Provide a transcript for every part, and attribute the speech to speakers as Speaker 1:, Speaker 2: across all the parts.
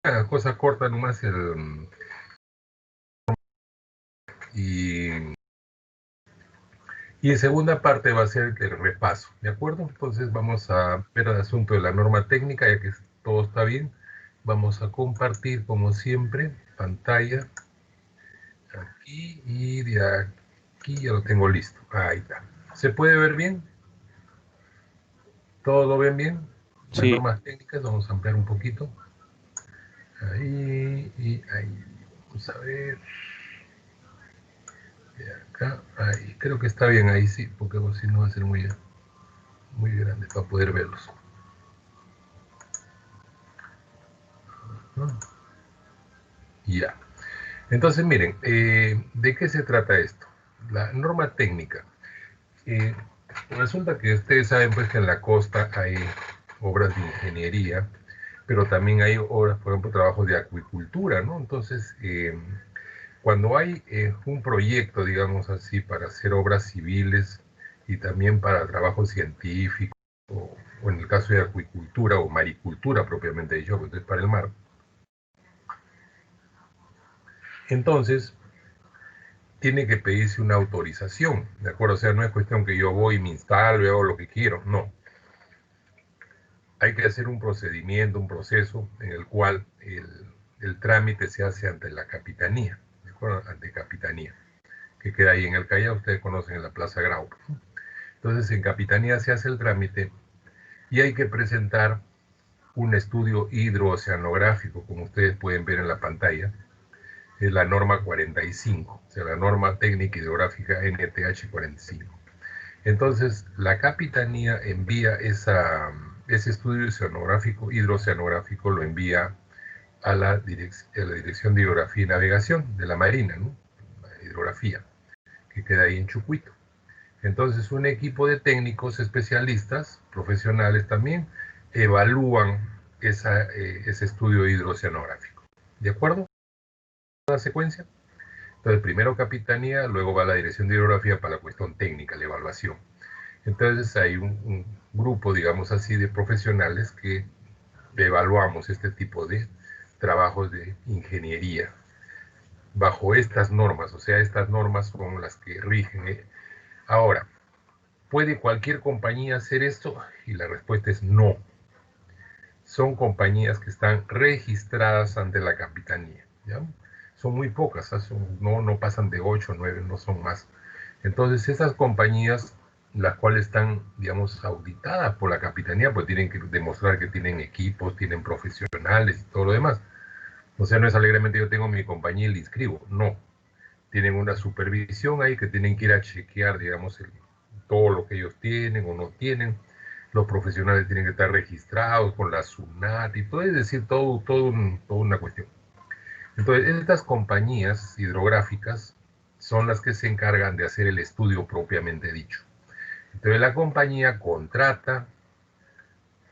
Speaker 1: una cosa corta nomás, y en segunda parte va a ser el repaso, ¿de acuerdo? Entonces vamos a ver el asunto de la norma técnica, ya que todo está bien. Vamos a compartir, como siempre, pantalla, aquí y de aquí ya lo tengo listo. Ahí está. ¿Se puede ver bien? ¿Todo lo ven bien? Las
Speaker 2: Sí,
Speaker 1: normas técnicas, vamos a ampliar un poquito. Ahí y ahí. Vamos a ver. De acá, ahí. Creo que está bien ahí, sí, porque si no va a ser muy grande para poder verlos, ¿no? Ya. Entonces, miren, ¿de qué se trata esto? La norma técnica. Eh, Resulta que ustedes saben pues que en la costa hay obras de ingeniería, pero también hay obras, por ejemplo, trabajos de acuicultura, ¿no? Entonces, cuando hay un proyecto, digamos así, para hacer obras civiles y también para trabajo científico, o en el caso de acuicultura o maricultura propiamente dicho, que es para el mar, entonces tiene que pedirse una autorización, ¿de acuerdo? O sea, no es cuestión que yo voy y me instalo y hago lo que quiero, no. Hay que hacer un procedimiento, un proceso en el cual el trámite se hace ante la capitanía, ¿de acuerdo? Ante capitanía, que queda ahí en el Callao, ustedes conocen en la Plaza Grau. Entonces, en capitanía se hace el trámite y hay que presentar un estudio hidrooceanográfico, como ustedes pueden ver en la pantalla, es la norma 45, o sea, la norma técnica hidrográfica NTH 45. Entonces, la capitanía envía ese estudio hidrooceanográfico lo envía a la Dirección de Hidrografía y Navegación de la Marina, ¿no? La hidrografía, que queda ahí en Chucuito. Entonces, un equipo de técnicos especialistas, profesionales también, evalúan ese estudio hidrooceanográfico. ¿De acuerdo? ¿La secuencia? Entonces, primero capitanía, luego va la Dirección de Hidrografía para la cuestión técnica, la evaluación. Entonces hay un grupo, digamos así, de profesionales que evaluamos este tipo de trabajos de ingeniería bajo estas normas, o sea, estas normas son las que rigen. Ahora, ¿puede cualquier compañía hacer esto? Y la respuesta es no. Son compañías que están registradas ante la capitanía, ¿ya? Son muy pocas, no pasan de 8 o 9, no son más. Entonces, esas compañías, las cuales están, digamos, auditadas por la capitanía, pues tienen que demostrar que tienen equipos, tienen profesionales y todo lo demás. O sea, no es alegremente yo tengo mi compañía y le inscribo, no. Tienen una supervisión ahí que tienen que ir a chequear, digamos, todo lo que ellos tienen o no tienen. Los profesionales tienen que estar registrados con la SUNAT y todo, es decir, toda una cuestión. Entonces, estas compañías hidrográficas son las que se encargan de hacer el estudio propiamente dicho. Entonces, la compañía contrata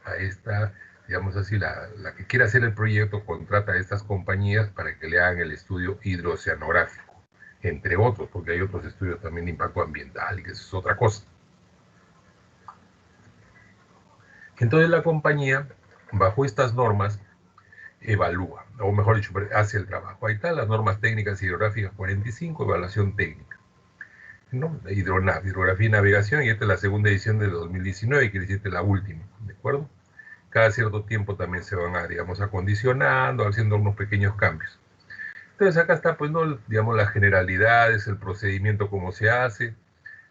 Speaker 1: a esta, digamos así, la que quiere hacer el proyecto, contrata a estas compañías para que le hagan el estudio hidrooceanográfico, entre otros, porque hay otros estudios también de impacto ambiental y que eso es otra cosa. Entonces, la compañía, bajo estas normas, evalúa, o mejor dicho, hace el trabajo. Ahí están las normas técnicas hidrográficas 45, evaluación técnica, ¿no? Hidronav, hidrografía y navegación, y esta es la segunda edición de 2019, que es la última, ¿de acuerdo? Cada cierto tiempo también se van a, digamos, acondicionando, haciendo unos pequeños cambios. Entonces acá está, pues, ¿no? Digamos, las generalidades, el procedimiento, cómo se hace,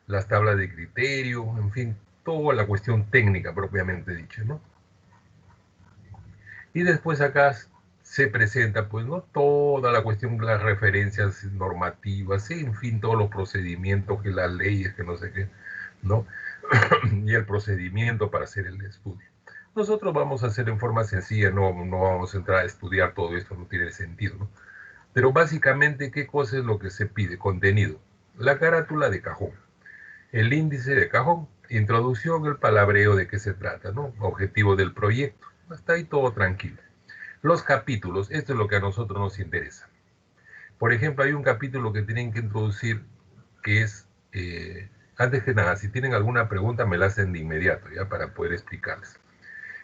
Speaker 1: las tablas de criterio, en fin, toda la cuestión técnica propiamente dicha, ¿no? Y después acá se presenta, pues, ¿no? Toda la cuestión, las referencias normativas, en fin, todos los procedimientos, que las leyes, que no sé qué, ¿no? Y el procedimiento para hacer el estudio. Nosotros vamos a hacer en forma sencilla, no vamos a entrar a estudiar todo esto, no tiene sentido, ¿no? Pero básicamente, ¿qué cosa es lo que se pide? Contenido. La carátula de cajón, el índice de cajón, introducción, el palabreo de qué se trata, ¿no? Objetivo del proyecto. Hasta ahí todo tranquilo. Los capítulos, esto es lo que a nosotros nos interesa. Por ejemplo, hay un capítulo que tienen que introducir que es, antes que nada, si tienen alguna pregunta me la hacen de inmediato, ya, para poder explicarles.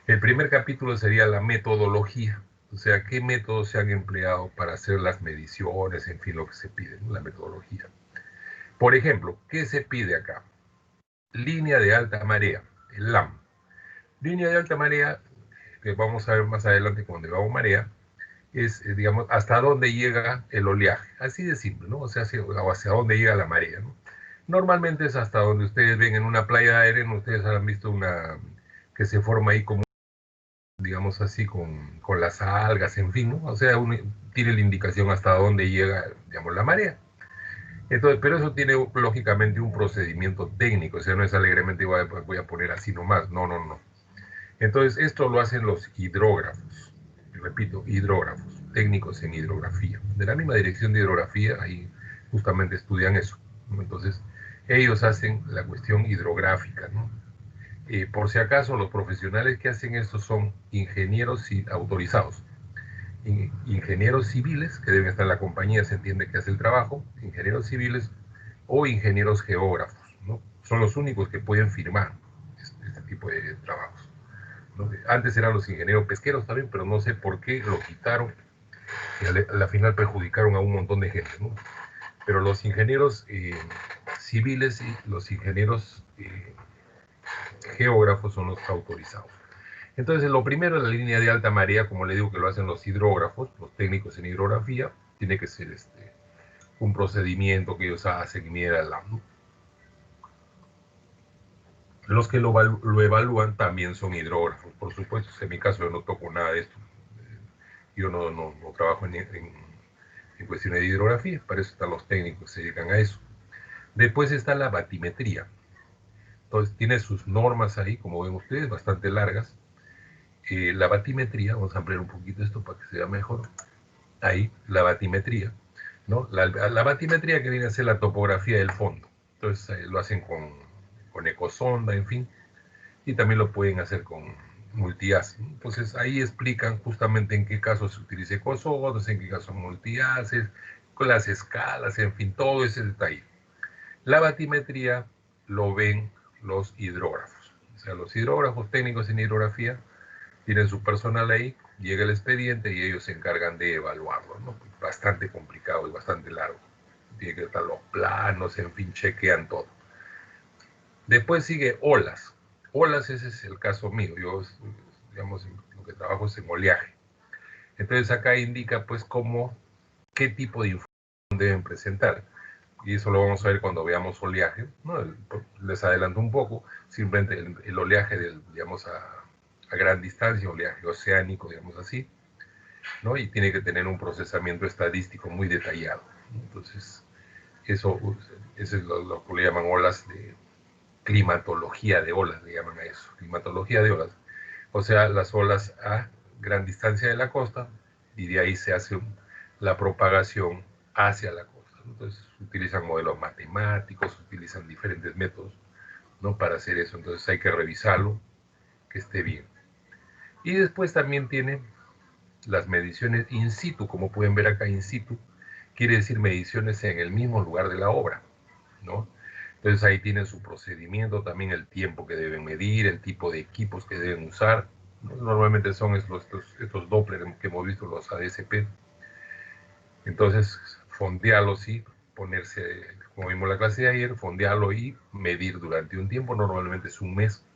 Speaker 1: El primer capítulo sería la metodología, O sea, qué métodos se han empleado para hacer las mediciones, en fin, lo que se pide, ¿no? La metodología. Por ejemplo, ¿qué se pide acá? Línea de alta marea, el LAM. Línea de alta marea, que vamos a ver más adelante cuando vamos marea, es, digamos, hasta dónde llega el oleaje. Así de simple, ¿no? O sea, hacia dónde llega la marea, ¿no? Normalmente es hasta donde ustedes ven en una playa aérea, ustedes han visto una que se forma ahí como, digamos así, con las algas, en fin, ¿no? O sea, tiene la indicación hasta dónde llega, digamos, la marea. Entonces, pero eso tiene lógicamente un procedimiento técnico, o sea, no es alegremente voy a poner así nomás, no, no, no. Entonces, esto lo hacen los hidrógrafos, repito, hidrógrafos, técnicos en hidrografía. De la misma dirección de hidrografía, ahí justamente estudian eso, ¿no? Entonces, ellos hacen la cuestión hidrográfica, ¿no? Por si acaso, los profesionales que hacen esto son ingenieros autorizados, ingenieros civiles, que deben estar en la compañía, se entiende que hace el trabajo, ingenieros civiles o ingenieros geógrafos, ¿no? Son los únicos que pueden firmar este tipo de trabajos, ¿no? Antes eran los ingenieros pesqueros también, pero no sé por qué lo quitaron y a la final perjudicaron a un montón de gente, ¿no? Pero los ingenieros civiles y los ingenieros geógrafos son los autorizados. Entonces, lo primero en la línea de alta marea, como le digo que lo hacen los hidrógrafos, los técnicos en hidrografía, tiene que ser un procedimiento que ellos hacen, mira, los que lo evalúan también son hidrógrafos, por supuesto. En mi caso yo no toco nada de esto. Yo no trabajo en cuestiones de hidrografía, para eso están los técnicos que se dedican a eso. Después está la batimetría. Entonces tiene sus normas ahí, como ven ustedes, bastante largas. La batimetría, vamos a ampliar un poquito esto para que se vea mejor. Ahí, la batimetría, ¿no? La batimetría que viene a ser la topografía del fondo. Entonces lo hacen con ecosonda, en fin, y también lo pueden hacer con multiaz. Entonces ahí explican justamente en qué caso se utiliza ecosondas, en qué caso multiaces, con las escalas, en fin, todo ese detalle. La batimetría lo ven los hidrógrafos. O sea, los hidrógrafos técnicos en hidrografía tienen su personal ahí, llega el expediente y ellos se encargan de evaluarlo, ¿no? Bastante complicado y bastante largo. Tienen que estar los planos, en fin, chequean todo. Después sigue olas. Olas, ese es el caso mío. Yo, digamos, lo que trabajo es en oleaje. Entonces acá indica, pues, qué tipo de información deben presentar. Y eso lo vamos a ver cuando veamos oleaje, ¿no? Les adelanto un poco, simplemente el oleaje, digamos, a gran distancia, oleaje oceánico, digamos así, ¿no? Y tiene que tener un procesamiento estadístico muy detallado. Entonces, eso es lo que le llaman olas de climatología de olas, le llaman a eso, climatología de olas. O sea, las olas a gran distancia de la costa y de ahí se hace la propagación hacia la costa. Entonces, utilizan modelos matemáticos, utilizan diferentes métodos, ¿no? Para hacer eso. Entonces, hay que revisarlo, que esté bien. Y después también tiene las mediciones in situ, como pueden ver acá, in situ quiere decir mediciones en el mismo lugar de la obra, ¿no? Entonces ahí tienen su procedimiento, también el tiempo que deben medir, el tipo de equipos que deben usar, ¿no? Normalmente son estos Doppler que hemos visto, los ADSP. Entonces, fondearlos y ponerse, como vimos en la clase de ayer, fondearlo y medir durante un tiempo, normalmente es un mes,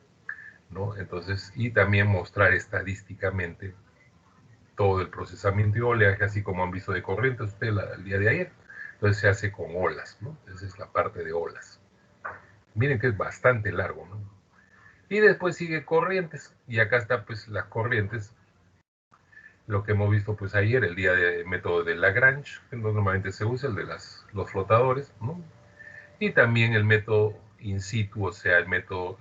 Speaker 1: ¿no? Entonces, y también mostrar estadísticamente todo el procesamiento de oleaje, así como han visto de corrientes ustedes el día de ayer. Entonces se hace con olas, ¿no? Esa es la parte de olas. Miren que es bastante largo, ¿no? Y después sigue corrientes, y acá está pues las corrientes, lo que hemos visto pues ayer, el día de método de Lagrange, que normalmente se usa, el de los flotadores, ¿no? Y también el método in situ, o sea, el método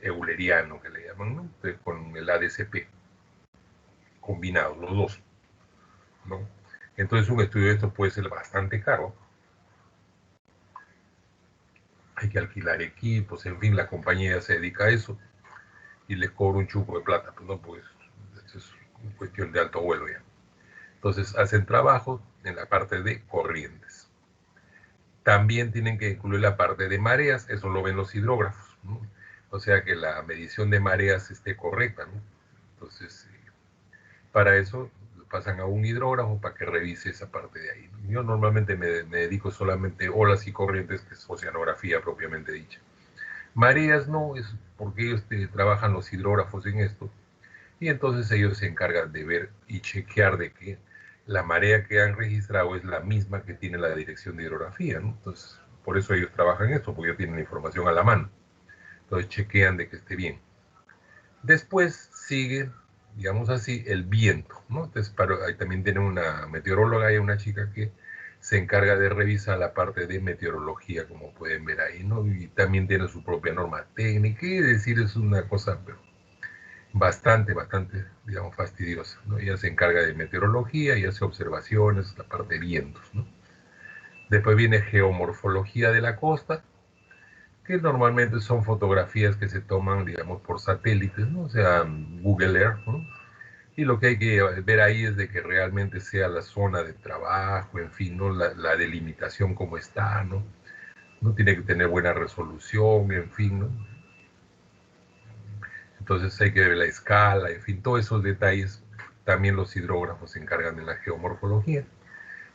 Speaker 1: euleriano que le llaman, ¿no? Con el ADCP, combinados, los dos, ¿no? Entonces un estudio de esto puede ser bastante caro. Hay que alquilar equipos, en fin, la compañía se dedica a eso y les cobra un chupo de plata, pues no, pues eso es cuestión de alto vuelo ya. Entonces hacen trabajo en la parte de corrientes. También tienen que incluir la parte de mareas, eso lo ven los hidrógrafos, ¿no? O sea que la medición de mareas esté correcta, ¿no? Entonces, para eso pasan a un hidrógrafo para que revise esa parte de ahí. Yo normalmente me dedico solamente a olas y corrientes, que es oceanografía propiamente dicha. Mareas no, es porque ellos trabajan los hidrógrafos en esto, y entonces ellos se encargan de ver y chequear de que la marea que han registrado es la misma que tiene la dirección de hidrografía, ¿no? Entonces, por eso ellos trabajan esto, porque ellos tienen la información a la mano. Entonces, chequean de que esté bien. Después sigue, digamos así, el viento, ¿no? Entonces, ahí también tiene una meteoróloga y una chica que se encarga de revisar la parte de meteorología, como pueden ver ahí, ¿no? Y también tiene su propia norma técnica, y decir, es una cosa pero bastante, digamos, fastidiosa, ¿no? Ella se encarga de meteorología y hace observaciones, la parte de vientos, ¿no? Después viene geomorfología de la costa, que normalmente son fotografías que se toman, digamos, por satélites, ¿no? O sea, Google Earth, ¿no? Y lo que hay que ver ahí es de que realmente sea la zona de trabajo, en fin, ¿no? La delimitación como está, ¿no? No tiene que tener buena resolución, en fin, ¿no? Entonces hay que ver la escala, en fin, todos esos detalles también los hidrógrafos se encargan de la geomorfología.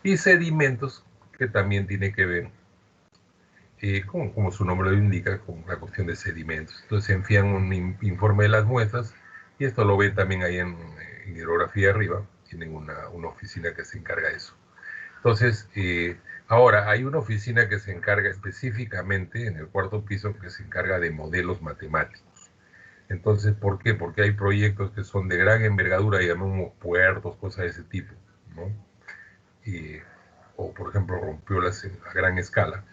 Speaker 1: Y sedimentos, que también tiene que ver, como su nombre lo indica, con la cuestión de sedimentos. Entonces envían un informe de las muestras, y esto lo ven también ahí en hidrografía arriba, tienen una oficina que se encarga de eso. Entonces, ahora hay una oficina que se encarga específicamente en el cuarto piso, que se encarga de modelos matemáticos. Entonces, ¿por qué? Porque hay proyectos que son de gran envergadura, llamamos puertos, cosas de ese tipo, ¿no? O, por ejemplo, rompiolas a gran escala.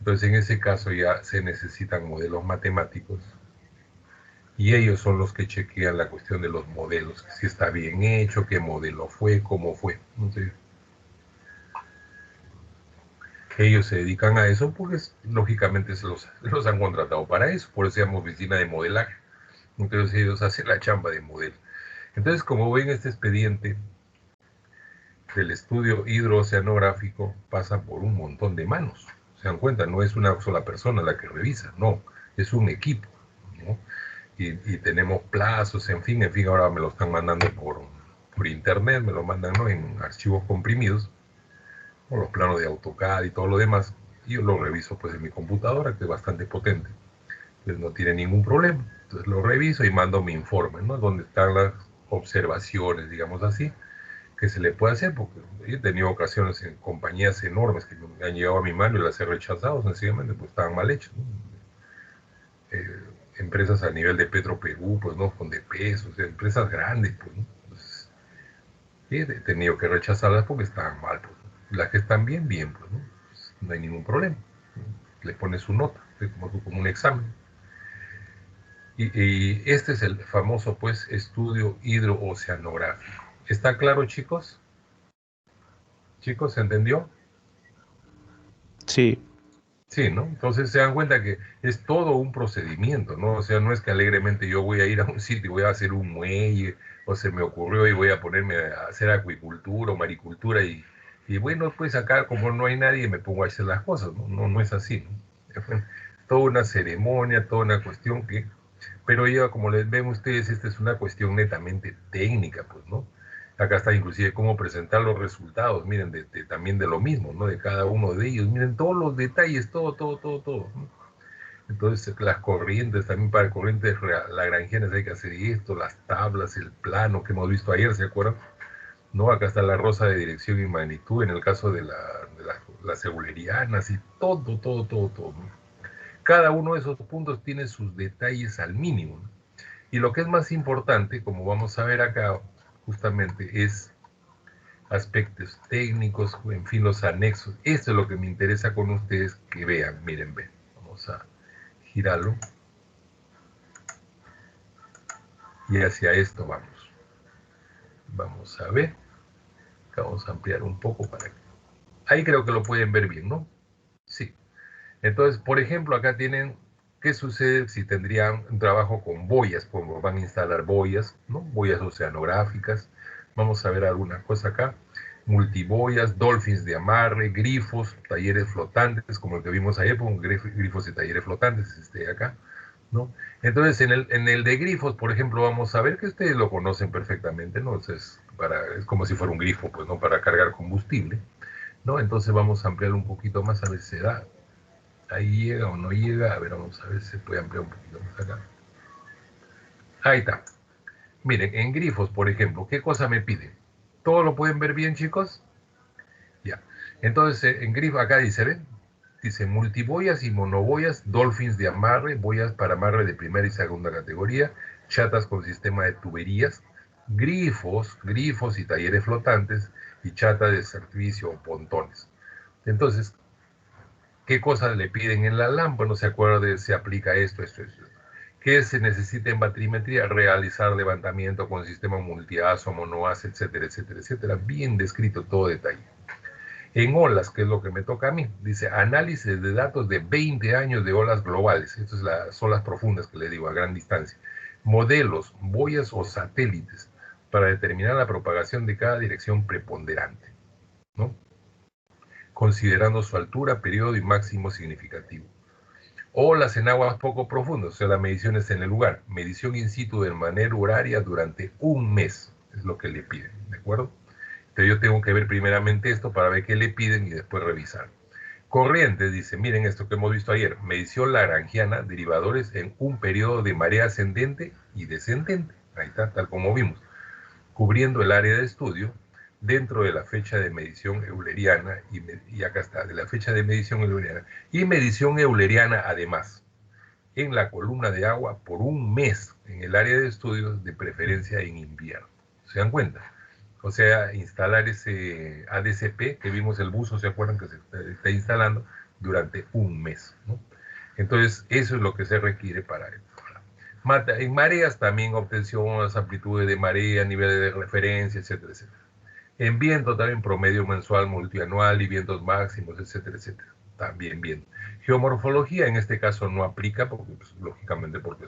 Speaker 1: Entonces, en ese caso ya se necesitan modelos matemáticos, y ellos son los que chequean la cuestión de los modelos, si está bien hecho, qué modelo fue, cómo fue. Entonces, ellos se dedican a eso porque lógicamente los han contratado para eso, por eso se llama oficina de modelaje. Entonces ellos hacen la chamba de modelo. Entonces, como ven, este expediente del estudio hidrooceanográfico pasa por un montón de manos. Se dan cuenta, no es una sola persona la que revisa, no, es un equipo, ¿no? Y tenemos plazos, en fin, ahora me lo están mandando por internet, me lo mandan, ¿no?, en archivos comprimidos, con los planos de AutoCAD y todo lo demás, y yo lo reviso pues en mi computadora, que es bastante potente, pues no tiene ningún problema. Entonces lo reviso y mando mi informe, ¿no?, donde están las observaciones, digamos así, que se le puede hacer, porque he tenido ocasiones en compañías enormes que me han llegado a mi mano y las he rechazado sencillamente, pues estaban mal hechas, ¿no? Empresas a nivel de Petroperú, pues, ¿no?, con DPS, o sea, empresas grandes, pues, ¿no? Entonces, he tenido que rechazarlas porque estaban mal, pues, ¿no? Las que están bien, bien, pues, ¿no? Pues, no hay ningún problema, ¿no? Le pones su nota, como un examen. Y este es el famoso, pues, estudio hidrooceanográfico. ¿Está claro, chicos? ¿Chicos, se entendió?
Speaker 2: Sí,
Speaker 1: Sí, ¿no? Entonces se dan cuenta que es todo un procedimiento, ¿no? O sea, no es que alegremente yo voy a ir a un sitio y voy a hacer un muelle, o se me ocurrió y voy a ponerme a hacer acuicultura o maricultura, y bueno, pues acá como no hay nadie me pongo a hacer las cosas, ¿no? No, no es así, ¿no? Es toda una ceremonia, toda una cuestión que... Pero ya, como les ven ustedes, esta es una cuestión netamente técnica, pues, ¿no? Acá está inclusive cómo presentar los resultados, miren, también de lo mismo, ¿no? De cada uno de ellos, miren todos los detalles, todo, ¿no? Entonces, las corrientes, también para corrientes lagrangianas hay que hacer esto, las tablas, el plano que hemos visto ayer, ¿se acuerdan? ¿No? Acá está la rosa de dirección y magnitud, en el caso de las eulerianas, y todo, ¿no? Cada uno de esos puntos tiene sus detalles al mínimo, ¿no? Y lo que es más importante, como vamos a ver acá, justamente, es aspectos técnicos, en fin, los anexos. Esto es lo que me interesa con ustedes que vean. Miren, ven, vamos a girarlo y hacia esto vamos. Vamos a ver, vamos a ampliar un poco para que... Ahí creo que lo pueden ver bien, ¿no? Sí. Entonces, por ejemplo, acá tienen qué sucede si tendrían un trabajo con boyas, como van a instalar boyas, ¿no? Boyas oceanográficas. Vamos a ver alguna cosa acá. Multiboyas, dolphins de amarre, grifos, talleres flotantes, como el que vimos ayer, grifos y talleres flotantes, acá. ¿no? Entonces, en el de grifos, por ejemplo, vamos a ver que ustedes lo conocen perfectamente, ¿no? Es como si fuera un grifo, pues, ¿no? Para cargar combustible, ¿no? Entonces vamos a ampliar un poquito más a ver si se da. Ahí llega o no llega. A ver, vamos a ver si se puede ampliar un poquito más acá. Ahí está. Miren, en grifos, por ejemplo, ¿qué cosa me piden? ¿Todo lo pueden ver bien, chicos? Ya. Entonces, en grifo, acá dice, ¿ven? Dice multiboyas y monoboyas, dolphins de amarre, boyas para amarre de primera y segunda categoría, chatas con sistema de tuberías, grifos y talleres flotantes, y chata de servicio o pontones. Entonces, ¿qué cosas le piden en la LAM? Bueno, se acuerda, se aplica esto. ¿Qué se necesita en batrimetría? Realizar levantamiento con sistema multiazo, monoazo, etcétera. Bien descrito todo detalle. En olas, que es lo que me toca a mí, dice análisis de datos de 20 años de olas globales. Estas son las olas profundas que le digo, a gran distancia. Modelos, boyas o satélites para determinar la propagación de cada dirección preponderante, ¿no? Considerando su altura, periodo y máximo significativo. Olas en aguas poco profundas, o sea, las mediciones en el lugar. Medición in situ de manera horaria durante un mes, es lo que le piden, ¿de acuerdo? Entonces yo tengo que ver primeramente esto para ver qué le piden y después revisar. Corrientes, dice, miren esto que hemos visto ayer, medición lagrangiana, derivadores en un periodo de marea ascendente y descendente, ahí está, tal como vimos, cubriendo el área de estudio dentro de la fecha de medición euleriana, y acá está, de la fecha de medición euleriana, y medición euleriana además, en la columna de agua por un mes en el área de estudios, de preferencia en invierno. ¿Se dan cuenta? O sea, instalar ese ADCP que vimos el buzo, ¿se acuerdan que se está instalando durante un mes, ¿no? Entonces, eso es lo que se requiere para esto. En mareas también obtención, las amplitudes de marea, niveles de referencia, etcétera. En viento también promedio mensual, multianual y vientos máximos, etcétera. También bien. Geomorfología en este caso no aplica, porque, pues, lógicamente porque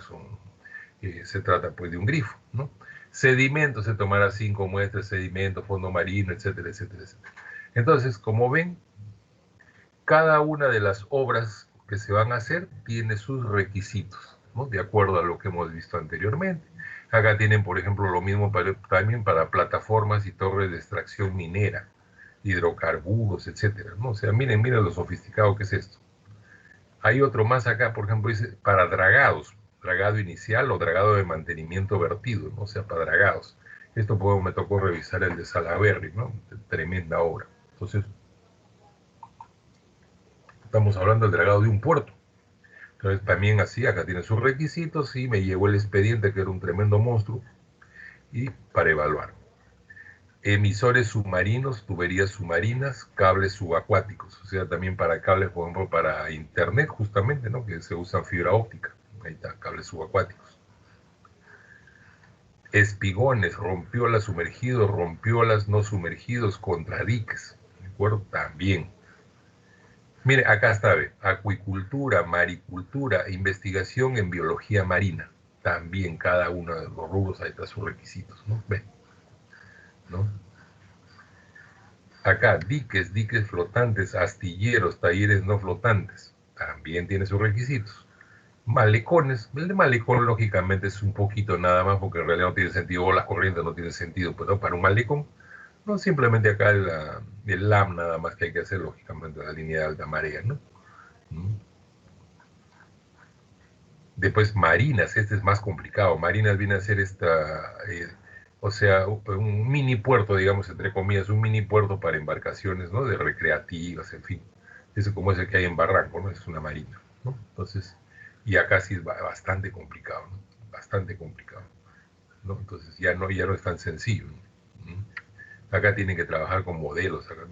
Speaker 1: se trata pues de un grifo, ¿no? Sedimentos, se tomará 5 muestras, sedimento, fondo marino, etcétera. Entonces, como ven, cada una de las obras que se van a hacer tiene sus requisitos, ¿no? De acuerdo a lo que hemos visto anteriormente. Acá tienen, por ejemplo, lo mismo también para plataformas y torres de extracción minera, hidrocarburos, etcétera, ¿no? O sea, miren lo sofisticado que es esto. Hay otro más acá, por ejemplo, dice para dragados, dragado inicial o dragado de mantenimiento vertido, ¿no? O sea, para dragados. Esto pues, me tocó revisar el de Salaberry, ¿no? Tremenda obra. Entonces, estamos hablando del dragado de un puerto. Entonces, también así, acá tiene sus requisitos y me llegó el expediente, que era un tremendo monstruo, y para evaluar. Emisores submarinos, tuberías submarinas, cables subacuáticos, o sea, también para cables, por ejemplo, para internet, justamente, ¿no? Que se usa fibra óptica. Ahí está, cables subacuáticos. Espigones, rompiolas sumergidos, rompiolas no sumergidos, contradiques, ¿de acuerdo? También. Mire, acá está, ve, acuicultura, maricultura, investigación en biología marina. También cada uno de los rubros, ahí está sus requisitos, ¿no? Ve, ¿no? Acá, diques flotantes, astilleros, talleres no flotantes. También tiene sus requisitos. Malecones, el de malecón lógicamente es un poquito nada más, porque en realidad no tiene sentido, o las corrientes no tienen sentido, pero para un malecón, no, simplemente acá el LAM nada más que hay que hacer, lógicamente, la línea de alta marea, ¿no? Después marinas, este es más complicado. Marinas viene a ser o sea, un mini puerto, digamos, entre comillas, un mini puerto para embarcaciones, ¿no? De recreativas, en fin. Eso como es el que hay en Barranco, ¿no? Es una marina, ¿no? Entonces, y acá sí es bastante complicado, ¿no? Bastante complicado, ¿no? Entonces ya no es tan sencillo, ¿no? Acá tienen que trabajar con modelos, acá,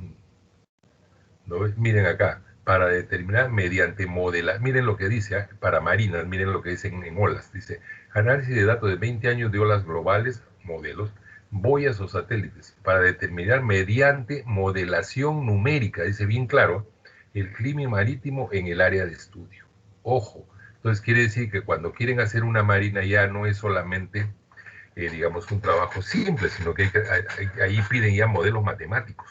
Speaker 1: ¿no ves? Miren acá, para determinar mediante modelar, miren lo que dice, ¿eh? Para marinas, miren lo que dicen en olas, dice, análisis de datos de 20 años de olas globales, modelos, boyas o satélites, para determinar mediante modelación numérica, dice bien claro, el clima marítimo en el área de estudio. Ojo, entonces quiere decir que cuando quieren hacer una marina ya no es solamente, digamos, un trabajo simple, sino que ahí piden ya modelos matemáticos,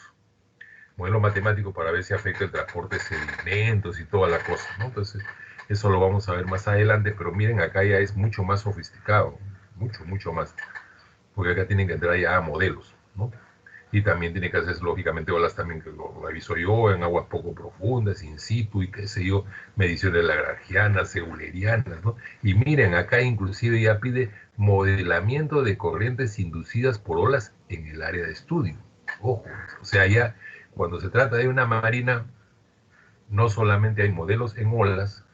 Speaker 1: modelo matemático para ver si afecta el transporte de sedimentos y toda la cosa, ¿no? Entonces, Eso lo vamos a ver más adelante, pero miren, acá ya es mucho más sofisticado, mucho más, porque acá tienen que entrar ya a modelos, ¿no? Y también tiene que hacerse, lógicamente, olas también que lo aviso yo, en aguas poco profundas, in situ, y qué sé yo, mediciones lagrangianas, eulerianas, ¿no? Y miren, acá inclusive ya pide modelamiento de corrientes inducidas por olas en el área de estudio. Ojo, o sea, ya cuando se trata de una marina, no solamente hay modelos en olas,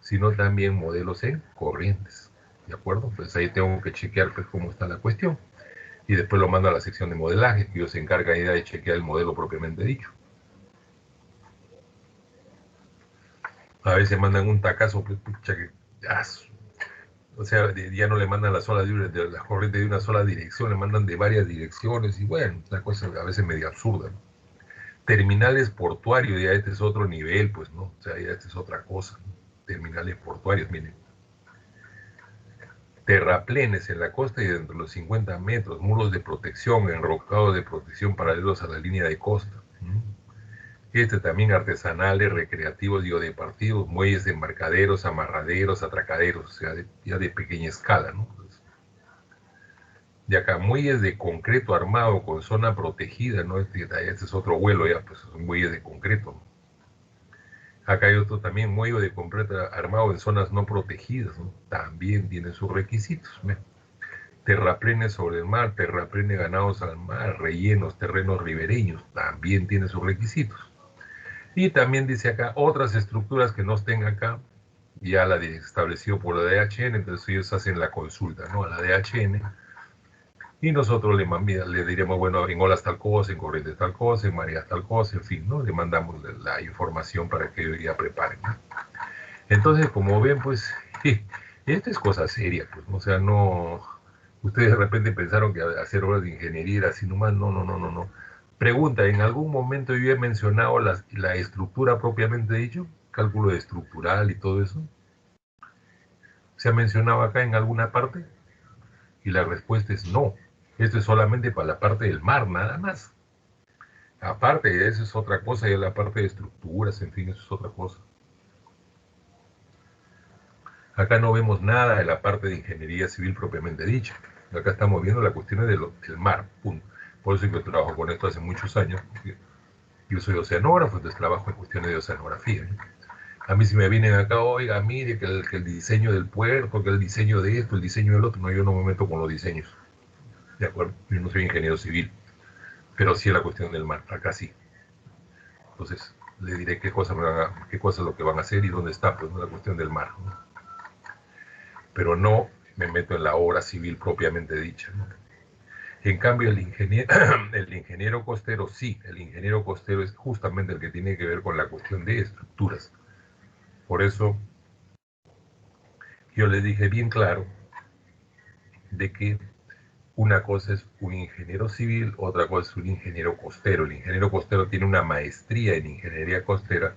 Speaker 1: sino también modelos en corrientes, ¿de acuerdo? Pues ahí tengo que chequear pues, cómo está la cuestión. Y después lo mando a la sección de modelaje, que ellos se encargan ya de chequear el modelo propiamente dicho. A veces mandan un tacazo, pues, pucha, que, o sea, ya no le mandan de la corriente de una sola dirección, le mandan de varias direcciones, y bueno, una cosa a veces medio absurda, ¿no? Terminales portuarios, ya este es otro nivel, pues, ¿no? O sea, ya este es otra cosa, ¿no? Terminales portuarios, miren. Terraplenes en la costa y dentro de los 50 metros, muros de protección, enrocados de protección paralelos a la línea de costa. También artesanales, recreativos y o deportivos, muelles de embarcaderos, amarraderos, atracaderos, o sea, ya de pequeña escala, ¿no? De acá, muelles de concreto armado con zona protegida, ¿no? Este es otro vuelo ya, pues son muelles de concreto, ¿no? Acá hay otro también, muelle de concreto armado en zonas no protegidas, ¿no? También tiene sus requisitos, ¿no? Terraplenes sobre el mar, terraplenes ganados al mar, rellenos, terrenos ribereños, también tiene sus requisitos. Y también dice acá otras estructuras que no estén acá, ya la establecido por la DHN, entonces ellos hacen la consulta, ¿no? A la DHN, y nosotros le diremos, bueno, en olas tal cosa, en corrientes tal cosa, en mareas tal cosa, en fin, ¿no? Le mandamos la información para que ellos ya preparen, ¿no? Entonces, como ven, pues, esto es cosa seria, pues, ¿no? O sea, no, ustedes de repente pensaron que hacer obras de ingeniería era así nomás, no. Pregunta, ¿en algún momento yo he mencionado la estructura propiamente dicho? Cálculo estructural y todo eso. ¿Se ha mencionado acá en alguna parte? Y la respuesta es no. Esto es solamente para la parte del mar, nada más. Aparte de eso es otra cosa, y la parte de estructuras, en fin, eso es otra cosa. Acá no vemos nada de la parte de ingeniería civil propiamente dicha. Acá estamos viendo la cuestión del mar, punto. Por eso es que yo trabajo con esto hace muchos años. Yo soy oceanógrafo, entonces trabajo en cuestiones de oceanografía, ¿no? A mí si me vienen acá, oiga, mire que el diseño del puerto, que el diseño de esto, el diseño del otro, no, yo no me meto con los diseños, ¿de acuerdo? Yo no soy ingeniero civil, pero sí es la cuestión del mar, acá sí. Entonces, le diré qué cosa es lo que van a hacer y dónde está, pues, ¿no? La cuestión del mar, ¿no? Pero no me meto en la obra civil propiamente dicha, ¿no? En cambio, el ingeniero costero, sí, el ingeniero costero es justamente el que tiene que ver con la cuestión de estructuras. Por eso, yo les dije bien claro de que una cosa es un ingeniero civil, otra cosa es un ingeniero costero. El ingeniero costero tiene una maestría en ingeniería costera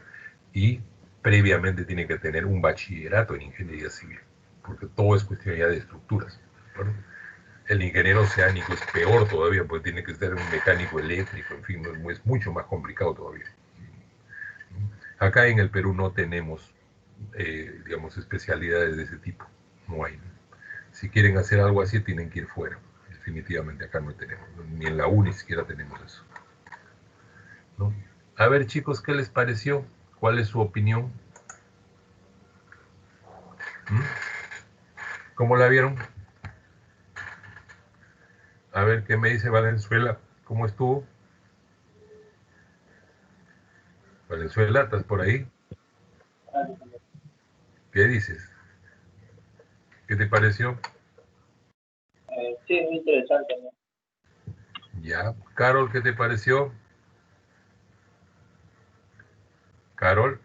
Speaker 1: y previamente tiene que tener un bachillerato en ingeniería civil, porque todo es cuestión ya de estructuras. ¿Verdad? El ingeniero oceánico es peor todavía, porque tiene que ser un mecánico eléctrico, en fin, es mucho más complicado todavía. Acá en el Perú no tenemos, digamos, especialidades de ese tipo, no hay. Si quieren hacer algo así, tienen que ir fuera. Definitivamente acá no tenemos, ni en la U ni siquiera tenemos eso, ¿no? A ver, chicos, ¿qué les pareció? ¿Cuál es su opinión? ¿Mm? ¿Cómo la vieron? A ver, ¿qué me dice Valenzuela? ¿Cómo estuvo? Valenzuela, ¿estás por ahí? ¿Qué dices? ¿Qué te pareció?
Speaker 2: Sí, es muy interesante, ¿no?
Speaker 1: Ya. Carol, ¿qué te pareció? Carol.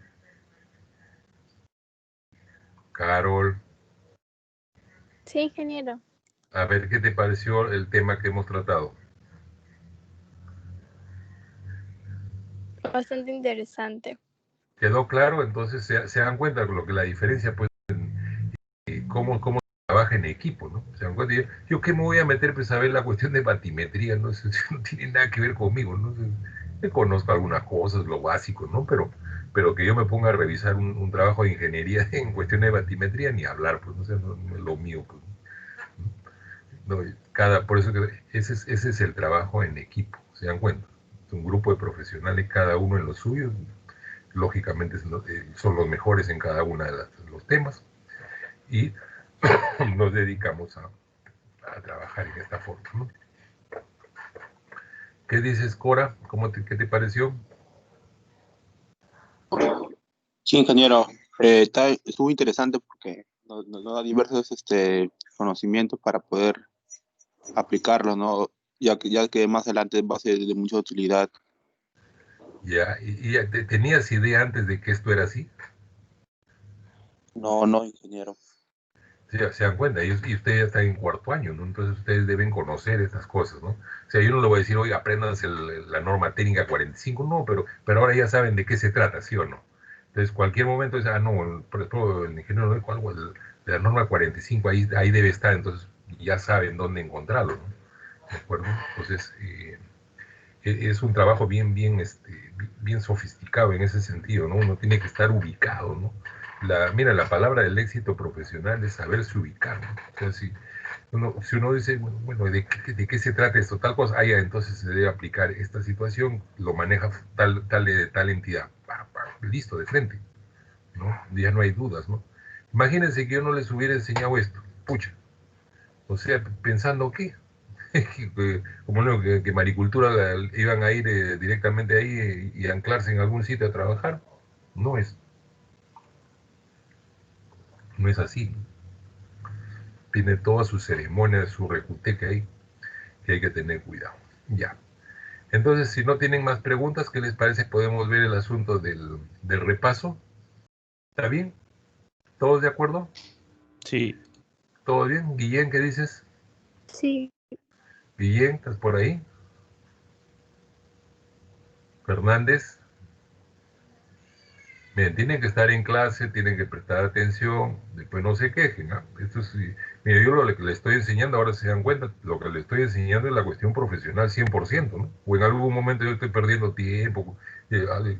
Speaker 1: Carol.
Speaker 3: Sí, ingeniero.
Speaker 1: A ver, ¿qué te pareció el tema que hemos tratado?
Speaker 3: Bastante interesante.
Speaker 1: ¿Quedó claro? Entonces se dan cuenta con lo que la diferencia, pues, cómo trabaja en equipo, ¿no? Se dan cuenta, yo qué me voy a meter, pues, a ver la cuestión de batimetría, ¿no? Eso no tiene nada que ver conmigo, ¿no? conozco algunas cosas, lo básico, ¿no? Pero que yo me ponga a revisar un trabajo de ingeniería en cuestión de batimetría, ni hablar, pues, no sé, no es lo mío, pues. No, por eso que ese es el trabajo en equipo, ¿se dan cuenta? Es un grupo de profesionales, cada uno en lo suyo, lógicamente son los mejores en cada uno de los temas, y nos dedicamos a trabajar en esta forma, ¿no? ¿Qué dices, Cora? ¿Qué te pareció?
Speaker 4: Sí, ingeniero, estuvo interesante porque nos da diversos conocimientos para poder aplicarlos, ¿no? Ya que más adelante va a ser de mucha utilidad.
Speaker 1: Ya, ¿tenías idea antes de que esto era así?
Speaker 4: No, no, ingeniero.
Speaker 1: Sí, se dan cuenta, y ustedes ya están en cuarto año, ¿no? Entonces ustedes deben conocer estas cosas, ¿no? O sea, yo no le voy a decir, oye, apréndanse la norma técnica 45, no, pero ahora ya saben de qué se trata, ¿sí o no? Entonces, cualquier momento dice, no, por ejemplo, el ingeniero dijo algo de la norma 45, ahí debe estar, entonces ya saben dónde encontrarlo, ¿no? ¿De acuerdo? Entonces, es un trabajo bien sofisticado en ese sentido, ¿no? Uno tiene que estar ubicado, ¿no? Mira, la palabra del éxito profesional es saberse ubicar, ¿no? O sea, si uno dice, bueno, ¿de qué se trata esto? Tal cosa, entonces se debe aplicar esta situación, lo maneja tal entidad, listo, de frente, ¿no? Ya no hay dudas, ¿no? Imagínense que yo no les hubiera enseñado esto, pucha, o sea, pensando, ¿qué? Como no, que maricultura iban a ir directamente ahí y anclarse en algún sitio a trabajar. No es, no es así. Tiene todas sus ceremonias, su recuteca ahí, que hay que tener cuidado. Ya. Entonces, si no tienen más preguntas, ¿qué les parece? Podemos ver el asunto del repaso. ¿Está bien? ¿Todos de acuerdo?
Speaker 5: Sí.
Speaker 1: ¿Todo bien? Guillén, ¿qué dices?
Speaker 3: Sí.
Speaker 1: Guillén, ¿estás por ahí? Fernández. Miren, tienen que estar en clase, tienen que prestar atención, después no se quejen, ¿no? Mire, yo lo que le estoy enseñando, ahora se dan cuenta, lo que le estoy enseñando es la cuestión profesional 100%, ¿no? O en algún momento yo estoy perdiendo tiempo,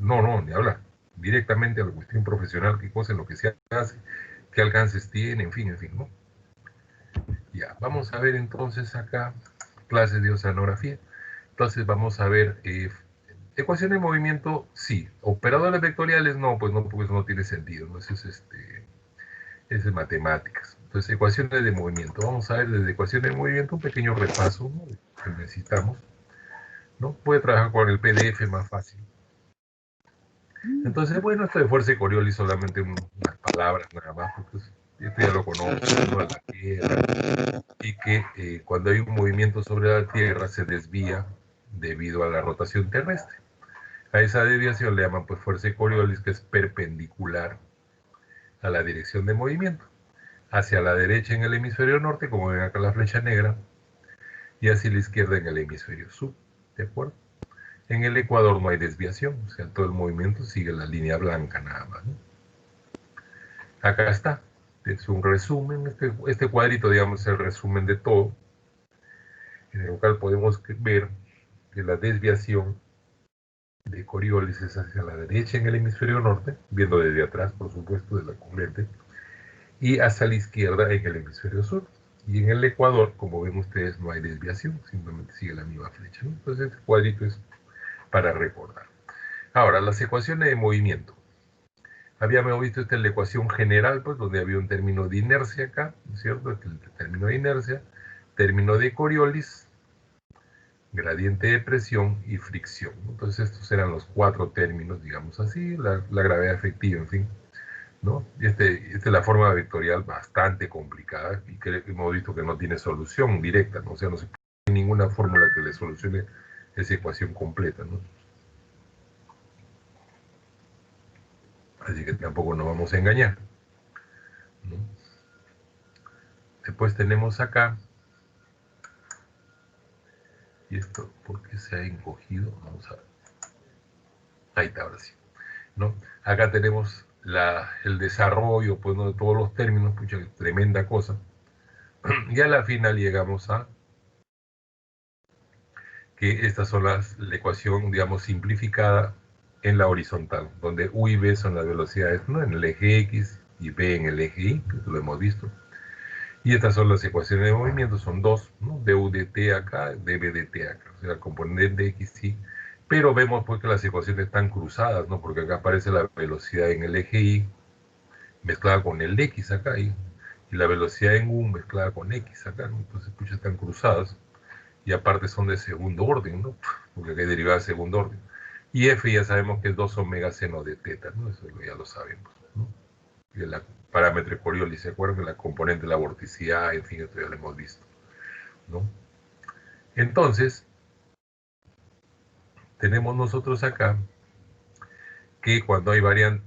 Speaker 1: no, ni hablar, directamente a la cuestión profesional, qué cosa, en lo que se hace, qué alcances tiene, en fin, ¿no? Ya, vamos a ver entonces acá, clases de oceanografía. Entonces vamos a ver, ecuación de movimiento, sí. Operadores vectoriales, no, pues no, porque eso no tiene sentido, ¿no? Eso es matemáticas. Entonces, ecuaciones de movimiento. Vamos a ver desde ecuaciones de movimiento un pequeño repaso, ¿no?, que necesitamos, ¿no? Puede trabajar con el PDF más fácil. Entonces, bueno, esto de fuerza y Coriolis solamente unas palabras nada más, porque esto ya lo conozco, ¿no? La Tierra, y que cuando hay un movimiento sobre la Tierra se desvía debido a la rotación terrestre. A esa desviación le llaman pues fuerza de Coriolis, que es perpendicular a la dirección de movimiento. Hacia la derecha en el hemisferio norte, como ven acá la flecha negra, y hacia la izquierda en el hemisferio sur, ¿de acuerdo? En el ecuador no hay desviación, o sea, todo el movimiento sigue la línea blanca nada más, ¿no? Acá está, es un resumen, este cuadrito, digamos, es el resumen de todo, en el cual podemos ver que la desviación de Coriolis es hacia la derecha en el hemisferio norte, viendo desde atrás, por supuesto, de la corriente, y hacia la izquierda en el hemisferio sur. Y en el ecuador, como ven ustedes, no hay desviación, simplemente sigue la misma flecha, ¿no? Entonces este cuadrito es para recordar. Ahora, las ecuaciones de movimiento. Habíamos visto esta en la ecuación general, pues, donde había un término de inercia acá, ¿no es cierto? Este es el término de inercia, término de Coriolis, gradiente de presión y fricción. Entonces estos eran los cuatro términos, digamos así, la gravedad efectiva, en fin, ¿no? Esta es la forma vectorial bastante complicada y que hemos visto que no tiene solución directa, ¿no? O sea, no se puede ninguna fórmula que le solucione esa ecuación completa, ¿no? Así que tampoco nos vamos a engañar, ¿no? Después tenemos acá, y esto, ¿por qué se ha encogido? Vamos a ver. Ahí está, ahora sí, ¿no? Acá tenemos el desarrollo, pues, ¿no?, de todos los términos, pucha, tremenda cosa. Y a la final llegamos a que estas son la ecuación, digamos, simplificada en la horizontal, donde U y V son las velocidades, ¿no?, en el eje X y V en el eje Y, que lo hemos visto. Y estas son las ecuaciones de movimiento, son dos, ¿no?, du dt acá, dv dt acá, o sea, el componente de X, Y. Pero vemos pues que las ecuaciones están cruzadas, ¿no?, porque acá aparece la velocidad en el eje Y mezclada con el X acá, y la velocidad en U mezclada con X acá, ¿no? Entonces pues están cruzadas. Y aparte son de segundo orden, ¿no?, porque acá hay derivada de segundo orden. Y F ya sabemos que es 2 omega seno de teta, ¿no? Eso ya lo sabemos, ¿no? Y el parámetro de Coriolis, ¿se acuerdan? La componente de la vorticidad, en fin, esto ya lo hemos visto, ¿no? Entonces, tenemos nosotros acá que cuando hay variantes,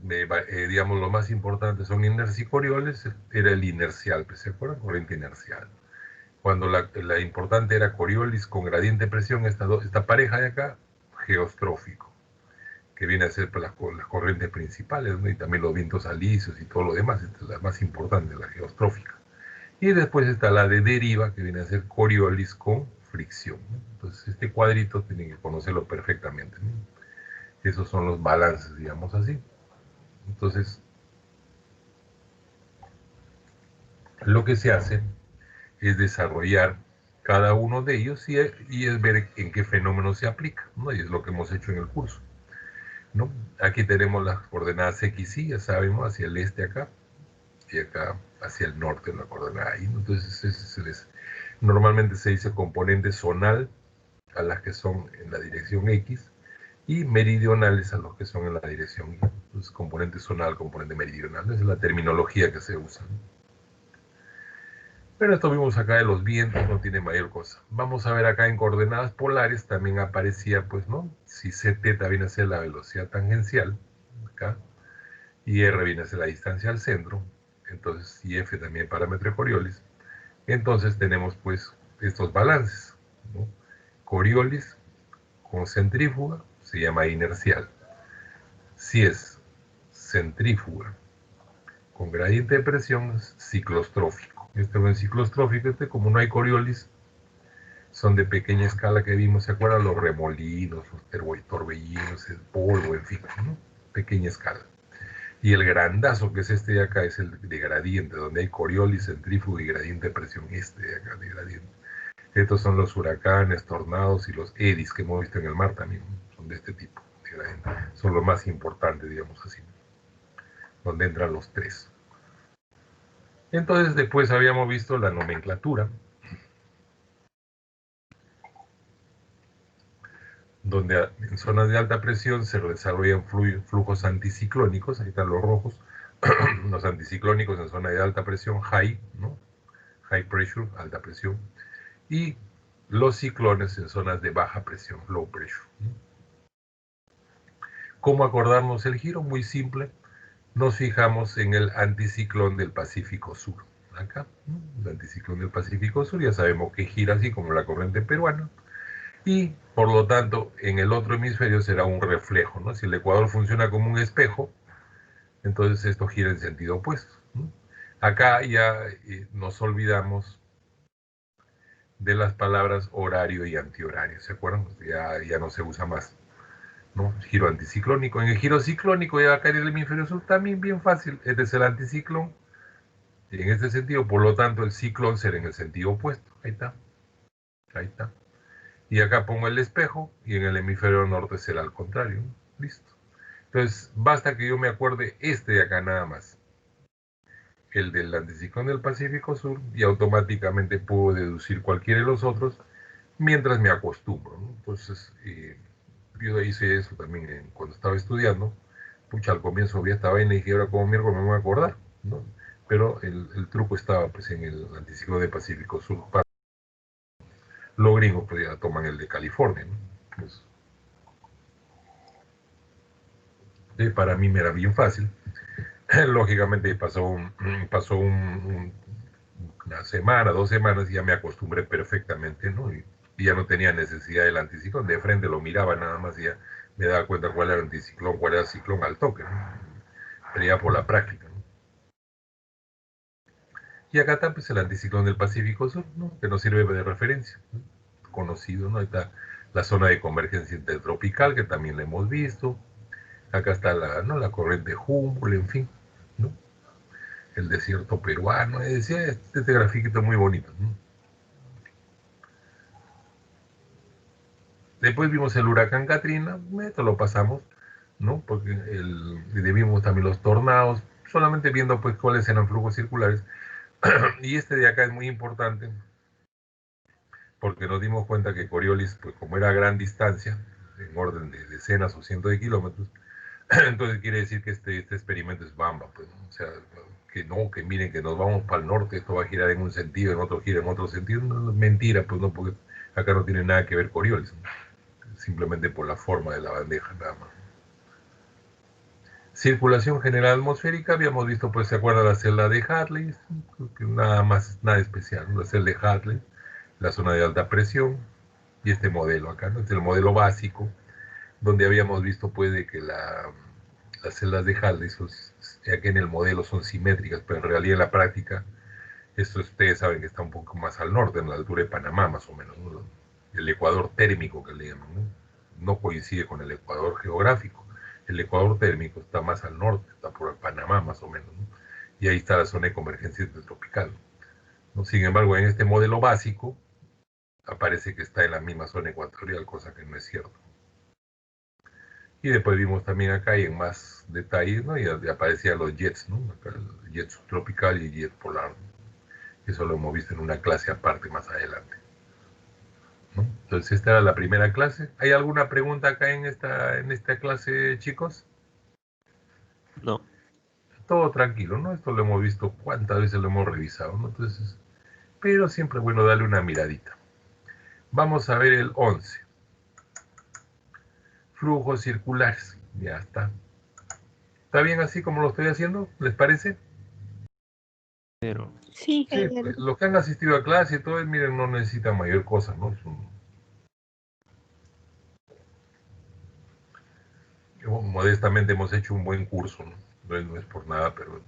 Speaker 1: digamos, lo más importante son inercias y Coriolis, era el inercial, ¿se acuerdan? Corriente inercial. Cuando la importante era Coriolis con gradiente de presión, esta pareja de acá, geostrófico, que viene a ser pues, las corrientes principales, ¿no?, y también los vientos alisios y todo lo demás. Esta es la más importante, la geostrófica. Y después está la de deriva, que viene a ser Coriolis con fricción, ¿no? Entonces este cuadrito tienen que conocerlo perfectamente, ¿no? Esos son los balances, digamos así. Entonces, lo que se hace es desarrollar cada uno de ellos y es ver en qué fenómeno se aplica, ¿no? Y es lo que hemos hecho en el curso, ¿no? Aquí tenemos las coordenadas X, Y, ya sabemos, hacia el este acá, y acá hacia el norte la coordenada Y, ¿no? Entonces normalmente se dice componente zonal a las que son en la dirección X, y meridionales a los que son en la dirección Y. Entonces, componente zonal, componente meridional, esa es la terminología que se usa, ¿no? Pero esto vimos acá de los vientos, no tiene mayor cosa. Vamos a ver acá en coordenadas polares, también aparecía, pues, ¿no? Si c θ viene a ser la velocidad tangencial, acá, y r viene a ser la distancia al centro, entonces, y f también parámetro de Coriolis, entonces tenemos, pues, estos balances, ¿no? Coriolis con centrífuga se llama inercial. Si es centrífuga con gradiente de presión, es ciclostrófico. Este es ciclostrófico, como no hay Coriolis, son de pequeña escala que vimos, ¿se acuerdan? Los remolinos, los torbellinos, el polvo, en fin, ¿no? Pequeña escala. Y el grandazo, que es este de acá, es el de gradiente, donde hay Coriolis, centrífuga y gradiente de presión, este de acá de gradiente. Estos son los huracanes, tornados y los eddies que hemos visto en el mar también, son de este tipo de gradiente. Son los más importantes, digamos así, donde entran los tres. Entonces después habíamos visto la nomenclatura, donde en zonas de alta presión se desarrollan flujos anticiclónicos, ahí están los rojos, los anticiclónicos en zona de alta presión, high, ¿no? High pressure, alta presión, y los ciclones en zonas de baja presión, low pressure, ¿no? ¿Cómo acordarnos el giro? Muy simple, nos fijamos en el anticiclón del Pacífico Sur, acá, ¿no? El anticiclón del Pacífico Sur, ya sabemos que gira así como la corriente peruana, y por lo tanto en el otro hemisferio será un reflejo, ¿no? Si el ecuador funciona como un espejo, entonces esto gira en sentido opuesto, ¿no? Acá ya nos olvidamos de las palabras horario y antihorario, ¿se acuerdan? Ya no se usa más, ¿no? Giro anticiclónico. En el giro ciclónico ya acá en el hemisferio sur también bien fácil, este es el anticiclón, y en este sentido, por lo tanto el ciclón será en el sentido opuesto, ahí está, ahí está. Y acá pongo el espejo y en el hemisferio norte será al contrario, ¿no? Listo. Entonces, basta que yo me acuerde este de acá nada más, el del anticiclón del Pacífico Sur, y automáticamente puedo deducir cualquiera de los otros mientras me acostumbro, ¿no? Entonces, yo hice eso también cuando estaba estudiando. Pucha, al comienzo vi esta vaina y dije, ahora como miércoles me voy a acordar, ¿no? Pero el truco estaba pues en el anticiclón del Pacífico Sur. Los gringos pues ya toman el de California, ¿no? Pues, para mí me era bien fácil. Lógicamente pasó una semana, 2 semanas y ya me acostumbré perfectamente, ¿no? Y ya no tenía necesidad del anticiclón, de frente lo miraba nada más y ya me daba cuenta cuál era el anticiclón, cuál era el ciclón al toque, ¿no? Pero ya por la práctica, ¿no? Y acá está pues el anticiclón del Pacífico Sur, ¿no? Que nos sirve de referencia, ¿no? Conocido, ¿no? Ahí está La zona de convergencia intertropical, que también la hemos visto. Acá está la corriente Humboldt, en fin, ¿no? El desierto peruano. Decía este grafiquito muy bonito, ¿no? Después vimos el huracán Katrina, esto lo pasamos, ¿no? Porque vimos también los tornados, solamente viendo pues cuáles eran flujos circulares. Y este de acá es muy importante, porque nos dimos cuenta que Coriolis, pues como era a gran distancia, en orden de decenas o cientos de kilómetros, entonces quiere decir que este experimento es bamba, pues, ¿no? O sea, que no, que miren que nos vamos para el norte, esto va a girar en un sentido, en otro gira en otro sentido, no, es mentira, pues no, porque acá no tiene nada que ver Coriolis, ¿no? Simplemente por la forma de la bandeja nada más. Circulación general atmosférica, habíamos visto, pues se acuerda la celda de Hadley, que nada más, nada especial, ¿no? La celda de Hadley, la zona de alta presión, y este modelo acá, ¿no? Este es el modelo básico, donde habíamos visto pues de que las celdas de Hadley, ya que en el modelo son simétricas, pero en realidad en la práctica, esto ustedes saben que está un poco más al norte, en la altura de Panamá más o menos, ¿no? El ecuador térmico que le llaman, ¿no? No coincide con el ecuador geográfico. El ecuador térmico está más al norte, está por Panamá más o menos, ¿no? Y ahí está la zona de convergencia intertropical, ¿no? Sin embargo, en este modelo básico aparece que está en la misma zona ecuatorial, cosa que no es cierto. Y después vimos también acá y en más detalles, ¿no? Y aparecían los jets, ¿no? Acá el jet subtropical y el jet polar, ¿no? Eso lo hemos visto en una clase aparte más adelante, ¿no? Entonces esta era la primera clase. ¿Hay alguna pregunta acá en esta clase, chicos?
Speaker 5: No.
Speaker 1: Todo tranquilo, ¿no? Esto lo hemos visto cuántas veces lo hemos revisado, ¿no? Entonces, pero siempre es bueno darle una miradita. Vamos a ver el 11. Flujos circulares. Ya está. ¿Está bien así como lo estoy haciendo? ¿Les parece?
Speaker 5: Pero
Speaker 3: Sí,
Speaker 1: Sí,
Speaker 3: ingeniero.
Speaker 1: pues, los que han asistido a clase y todo, miren, no necesitan mayor cosa, ¿no? Modestamente hemos hecho un buen curso, ¿no? No es por nada, pero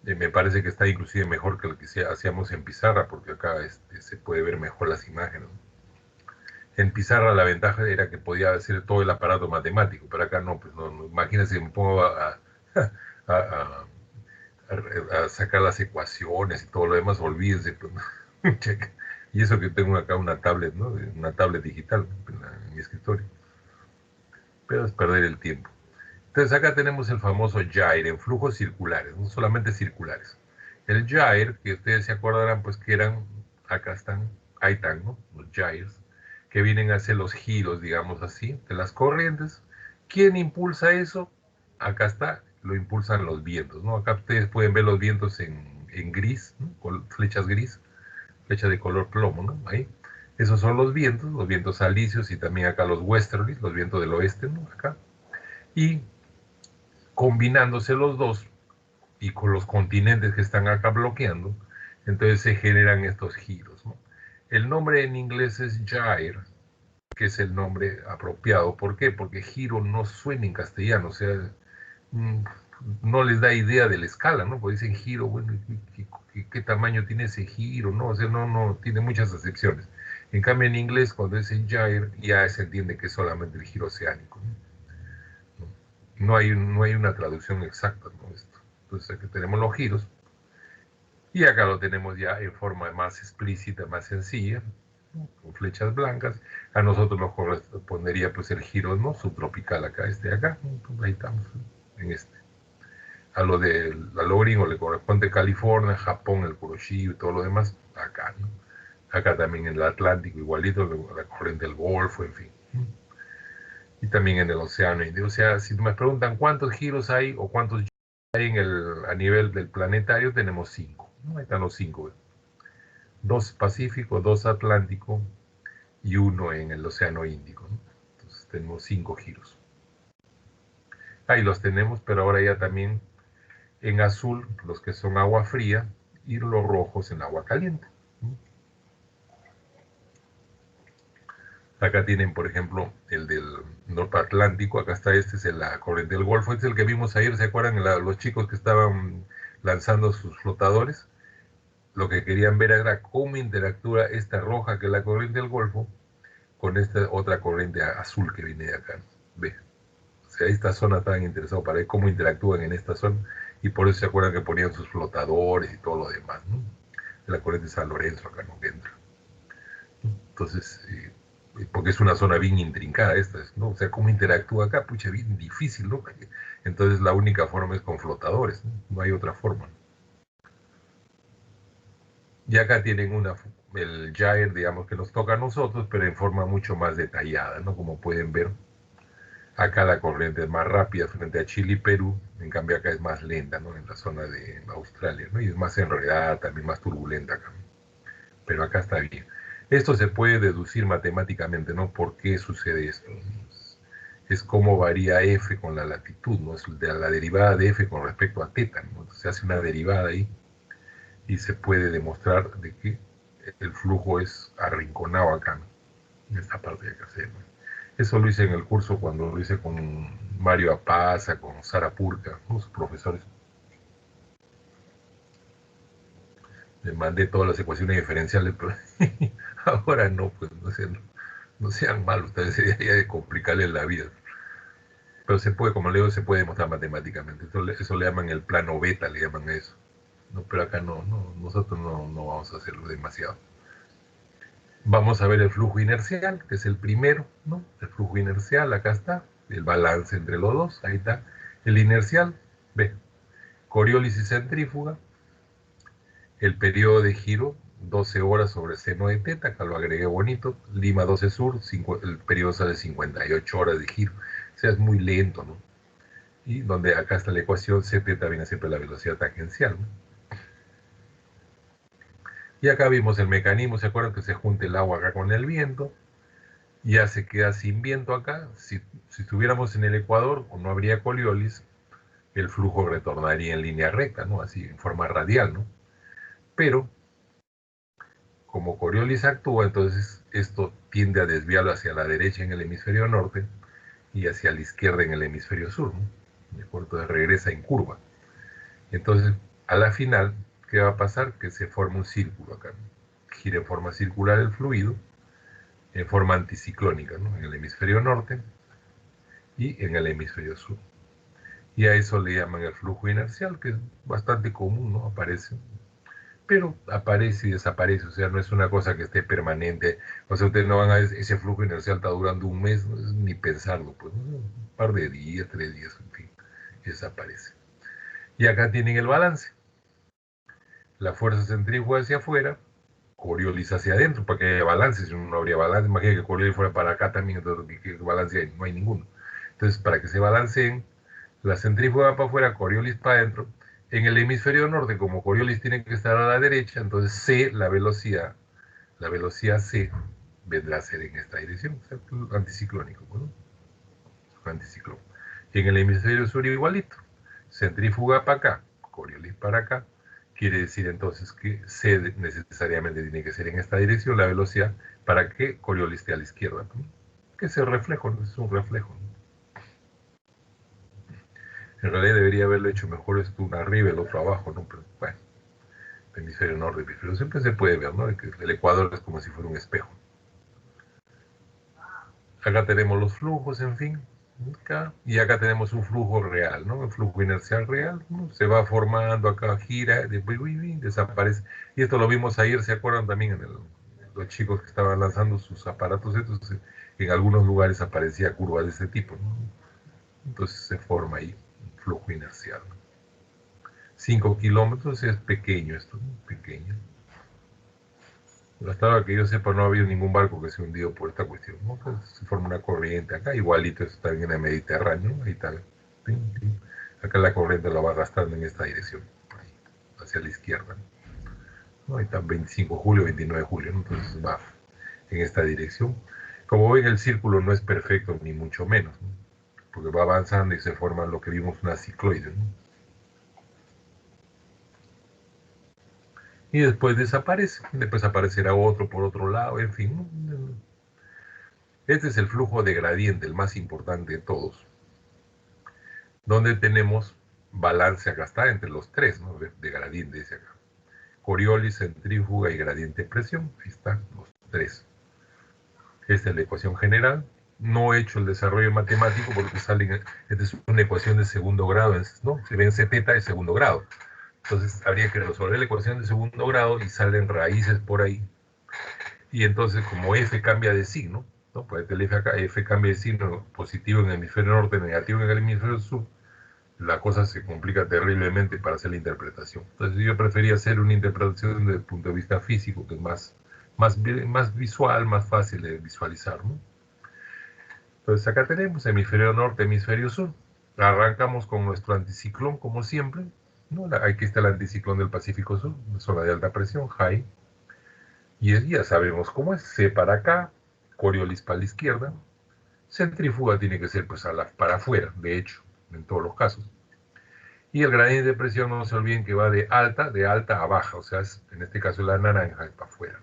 Speaker 1: me parece que está inclusive mejor que el que hacíamos en pizarra, porque acá se puede ver mejor las imágenes, ¿no? En pizarra la ventaja era que podía hacer todo el aparato matemático, pero acá no, pues no, imagínense, me pongo a, a- a sacar las ecuaciones y todo lo demás, olvídense, pues, y eso que tengo acá una tablet, ¿no? Una tablet digital en mi escritorio, pero es perder el tiempo. Entonces acá tenemos el famoso gyre en flujos circulares, no solamente circulares. El gyre, que ustedes se acordarán, pues que eran, acá están, ahí están, ¿no? Los gyres, que vienen a hacer los giros, digamos así, de las corrientes. ¿Quién impulsa eso? Acá está, lo impulsan los vientos, ¿no? Acá ustedes pueden ver los vientos en gris, ¿no? Con flechas gris, flechas de color plomo, ¿no? Ahí. Esos son los vientos alisios y también acá los westerlies, los vientos del oeste, ¿no? Acá. Y combinándose los dos y con los continentes que están acá bloqueando, entonces se generan estos giros, ¿no? El nombre en inglés es gyre, que es el nombre apropiado. ¿Por qué? Porque giro no suena en castellano, o sea, no les da idea de la escala, ¿no? Porque dicen giro, bueno, ¿qué tamaño tiene ese giro? ¿No? O sea, no tiene muchas acepciones. En cambio, en inglés, cuando dicen gyre, ya se entiende que es solamente el giro oceánico, ¿no? No hay una traducción exacta, ¿no? Esto. Entonces aquí tenemos los giros y acá lo tenemos ya en forma más explícita, más sencilla, ¿no? Con flechas blancas. A nosotros nos correspondería pues el giro, ¿no? Subtropical acá, acá, ¿no? Ahí estamos, en este. A lo gringo le corresponde California, Japón, el Kuroshio y todo lo demás, acá, ¿no? Acá también en el Atlántico igualito, la corriente del Golfo, en fin, ¿no? Y también en el Océano Índico. O sea, si me preguntan cuántos giros hay o cuántos hay a nivel del planetario, tenemos 5, ¿no? Ahí están los 5. 2 Pacífico, 2 Atlántico y 1 en el Océano Índico, ¿no? Entonces tenemos 5 giros. Ahí los tenemos, pero ahora ya también en azul los que son agua fría y los rojos en agua caliente, ¿no? Acá tienen, por ejemplo, el del norte atlántico, acá está es la corriente del Golfo, este es el que vimos ayer, ¿se acuerdan? Los chicos que estaban lanzando sus flotadores, lo que querían ver era cómo interactúa esta roja, que es la corriente del Golfo, con esta otra corriente azul que viene de acá. Ve. O sea, esta zona estaban interesados para ver cómo interactúan en esta zona y por eso se acuerdan que ponían sus flotadores y todo lo demás, ¿no? La corriente de San Lorenzo acá no entra. Entonces, porque es una zona bien intrincada esta, ¿no? O sea, cómo interactúa acá, pucha, bien difícil, ¿no? Entonces la única forma es con flotadores, ¿no? No hay otra forma. Y acá tienen el gyre, digamos, que nos toca a nosotros, pero en forma mucho más detallada, ¿no? Como pueden ver, acá la corriente es más rápida frente a Chile y Perú, en cambio acá es más lenta, ¿no? En la zona de Australia, ¿no? Y es más enredada, también más turbulenta acá. Pero acá está bien. Esto se puede deducir matemáticamente, ¿no? ¿Por qué sucede esto? Es cómo varía f con la latitud, ¿no? Es de la derivada de f con respecto a θ, ¿no? Entonces se hace una derivada ahí y se puede demostrar de que el flujo es arrinconado acá, ¿no? En esta parte de acá. Eso lo hice en el curso cuando lo hice con Mario Apaza, con Sara Purka, ¿no? Sus profesores. Le mandé todas las ecuaciones diferenciales, pero ahora no, pues no sean malos, ustedes sería de complicarles la vida. Pero se puede, como le digo, se puede demostrar matemáticamente. Eso le llaman el plano beta, le llaman eso. No, pero acá nosotros no vamos a hacerlo demasiado. Vamos a ver el flujo inercial, que es el primero, ¿no? El flujo inercial, acá está, el balance entre los dos, ahí está. El inercial, ve, Coriolis y centrífuga, el periodo de giro, 12 horas sobre seno de teta, acá lo agregué bonito, Lima 12 sur, el periodo sale 58 horas de giro, o sea, es muy lento, ¿no? Y donde acá está la ecuación, Cθ viene siempre la velocidad tangencial, ¿no? Y acá vimos el mecanismo, ¿se acuerdan que se junta el agua acá con el viento? Ya se queda sin viento acá. Si estuviéramos en el Ecuador, o no habría Coriolis, el flujo retornaría en línea recta, ¿no? Así, en forma radial, ¿no? Pero, como Coriolis actúa, entonces esto tiende a desviarlo hacia la derecha en el hemisferio norte y hacia la izquierda en el hemisferio sur, ¿no? ¿De acuerdo? Entonces regresa en curva. Entonces, a la final, ¿qué va a pasar? Que se forma un círculo acá, ¿no? Gira en forma circular el fluido, en forma anticiclónica, ¿no? En el hemisferio norte y en el hemisferio sur. Y a eso le llaman el flujo inercial, que es bastante común, ¿no? Aparece. Pero aparece y desaparece, o sea, no es una cosa que esté permanente. O sea, ustedes no van a decir, ese flujo inercial está durando un mes, no es ni pensarlo, pues, ¿no? Un par de días, 3 días, en fin, desaparece. Y acá tienen el balance. La fuerza centrífuga hacia afuera, Coriolis hacia adentro, para que haya balance. Si no habría balance, imagínate que Coriolis fuera para acá también, entonces ¿qué balance hay? No hay ninguno. Entonces, para que se balanceen, la centrífuga va para afuera, Coriolis para adentro. En el hemisferio norte, como Coriolis tiene que estar a la derecha, entonces C, la velocidad C vendrá a ser en esta dirección, o sea, anticiclónico, ¿no? Anticiclón. Y en el hemisferio sur igualito, centrífuga para acá, Coriolis para acá, quiere decir entonces que C necesariamente tiene que ser en esta dirección, la velocidad, para que Coriolis esté a la izquierda, ¿no? Que es el reflejo, ¿no? Es un reflejo, ¿no? En realidad debería haberlo hecho mejor esto uno arriba y el otro abajo, ¿no? Pero bueno, el hemisferio norte, el hemisferio siempre se puede ver, ¿no? El Ecuador es como si fuera un espejo. Acá tenemos los flujos, en fin. Acá, y acá tenemos un flujo real, ¿no? Un flujo inercial real, ¿no? Se va formando acá, gira, después desaparece. Y esto lo vimos ayer, ¿se acuerdan también? Los chicos que estaban lanzando sus aparatos, entonces en algunos lugares aparecía curva de este tipo, ¿no? Entonces se forma ahí un flujo inercial, ¿no? 5 kilómetros es pequeño esto, ¿no? Pequeño. Hasta ahora que yo sepa no ha habido ningún barco que se ha hundido por esta cuestión, ¿no? Pues se forma una corriente acá, igualito eso también en el Mediterráneo, ahí está. Acá la corriente la va arrastrando en esta dirección, ahí, hacia la izquierda, ¿no? Ahí está 25 de julio, 29 de julio, ¿no? Entonces va en esta dirección. Como ven, el círculo no es perfecto, ni mucho menos, ¿no? Porque va avanzando y se forma lo que vimos una cicloide, ¿no? Y después desaparece, después aparecerá otro por otro lado, en fin, ¿no? Este es el flujo de gradiente, el más importante de todos, donde tenemos balance, acá está, entre los tres, ¿no? De gradiente, dice acá. Coriolis, centrífuga y gradiente de presión, ahí están los tres. Esta es la ecuación general. No he hecho el desarrollo matemático porque salen, esta es una ecuación de segundo grado, ¿no? Se ven θ de segundo grado. Entonces habría que resolver la ecuación de segundo grado y salen raíces por ahí. Y entonces como f cambia de signo, ¿no? Pues el f cambia de signo, positivo en el hemisferio norte, negativo en el hemisferio sur, la cosa se complica terriblemente para hacer la interpretación. Entonces yo prefería hacer una interpretación desde el punto de vista físico, que es más visual, más fácil de visualizar, ¿no? Entonces acá tenemos hemisferio norte, hemisferio sur. Arrancamos con nuestro anticiclón, como siempre, ¿no? Aquí está el anticiclón del Pacífico Sur, zona de alta presión, high. Y ya sabemos cómo es, C para acá, Coriolis para la izquierda. Centrífuga tiene que ser pues para afuera, de hecho, en todos los casos. Y el gradiente de presión, no se olviden que va de alta a baja, o sea, en este caso la naranja es para afuera.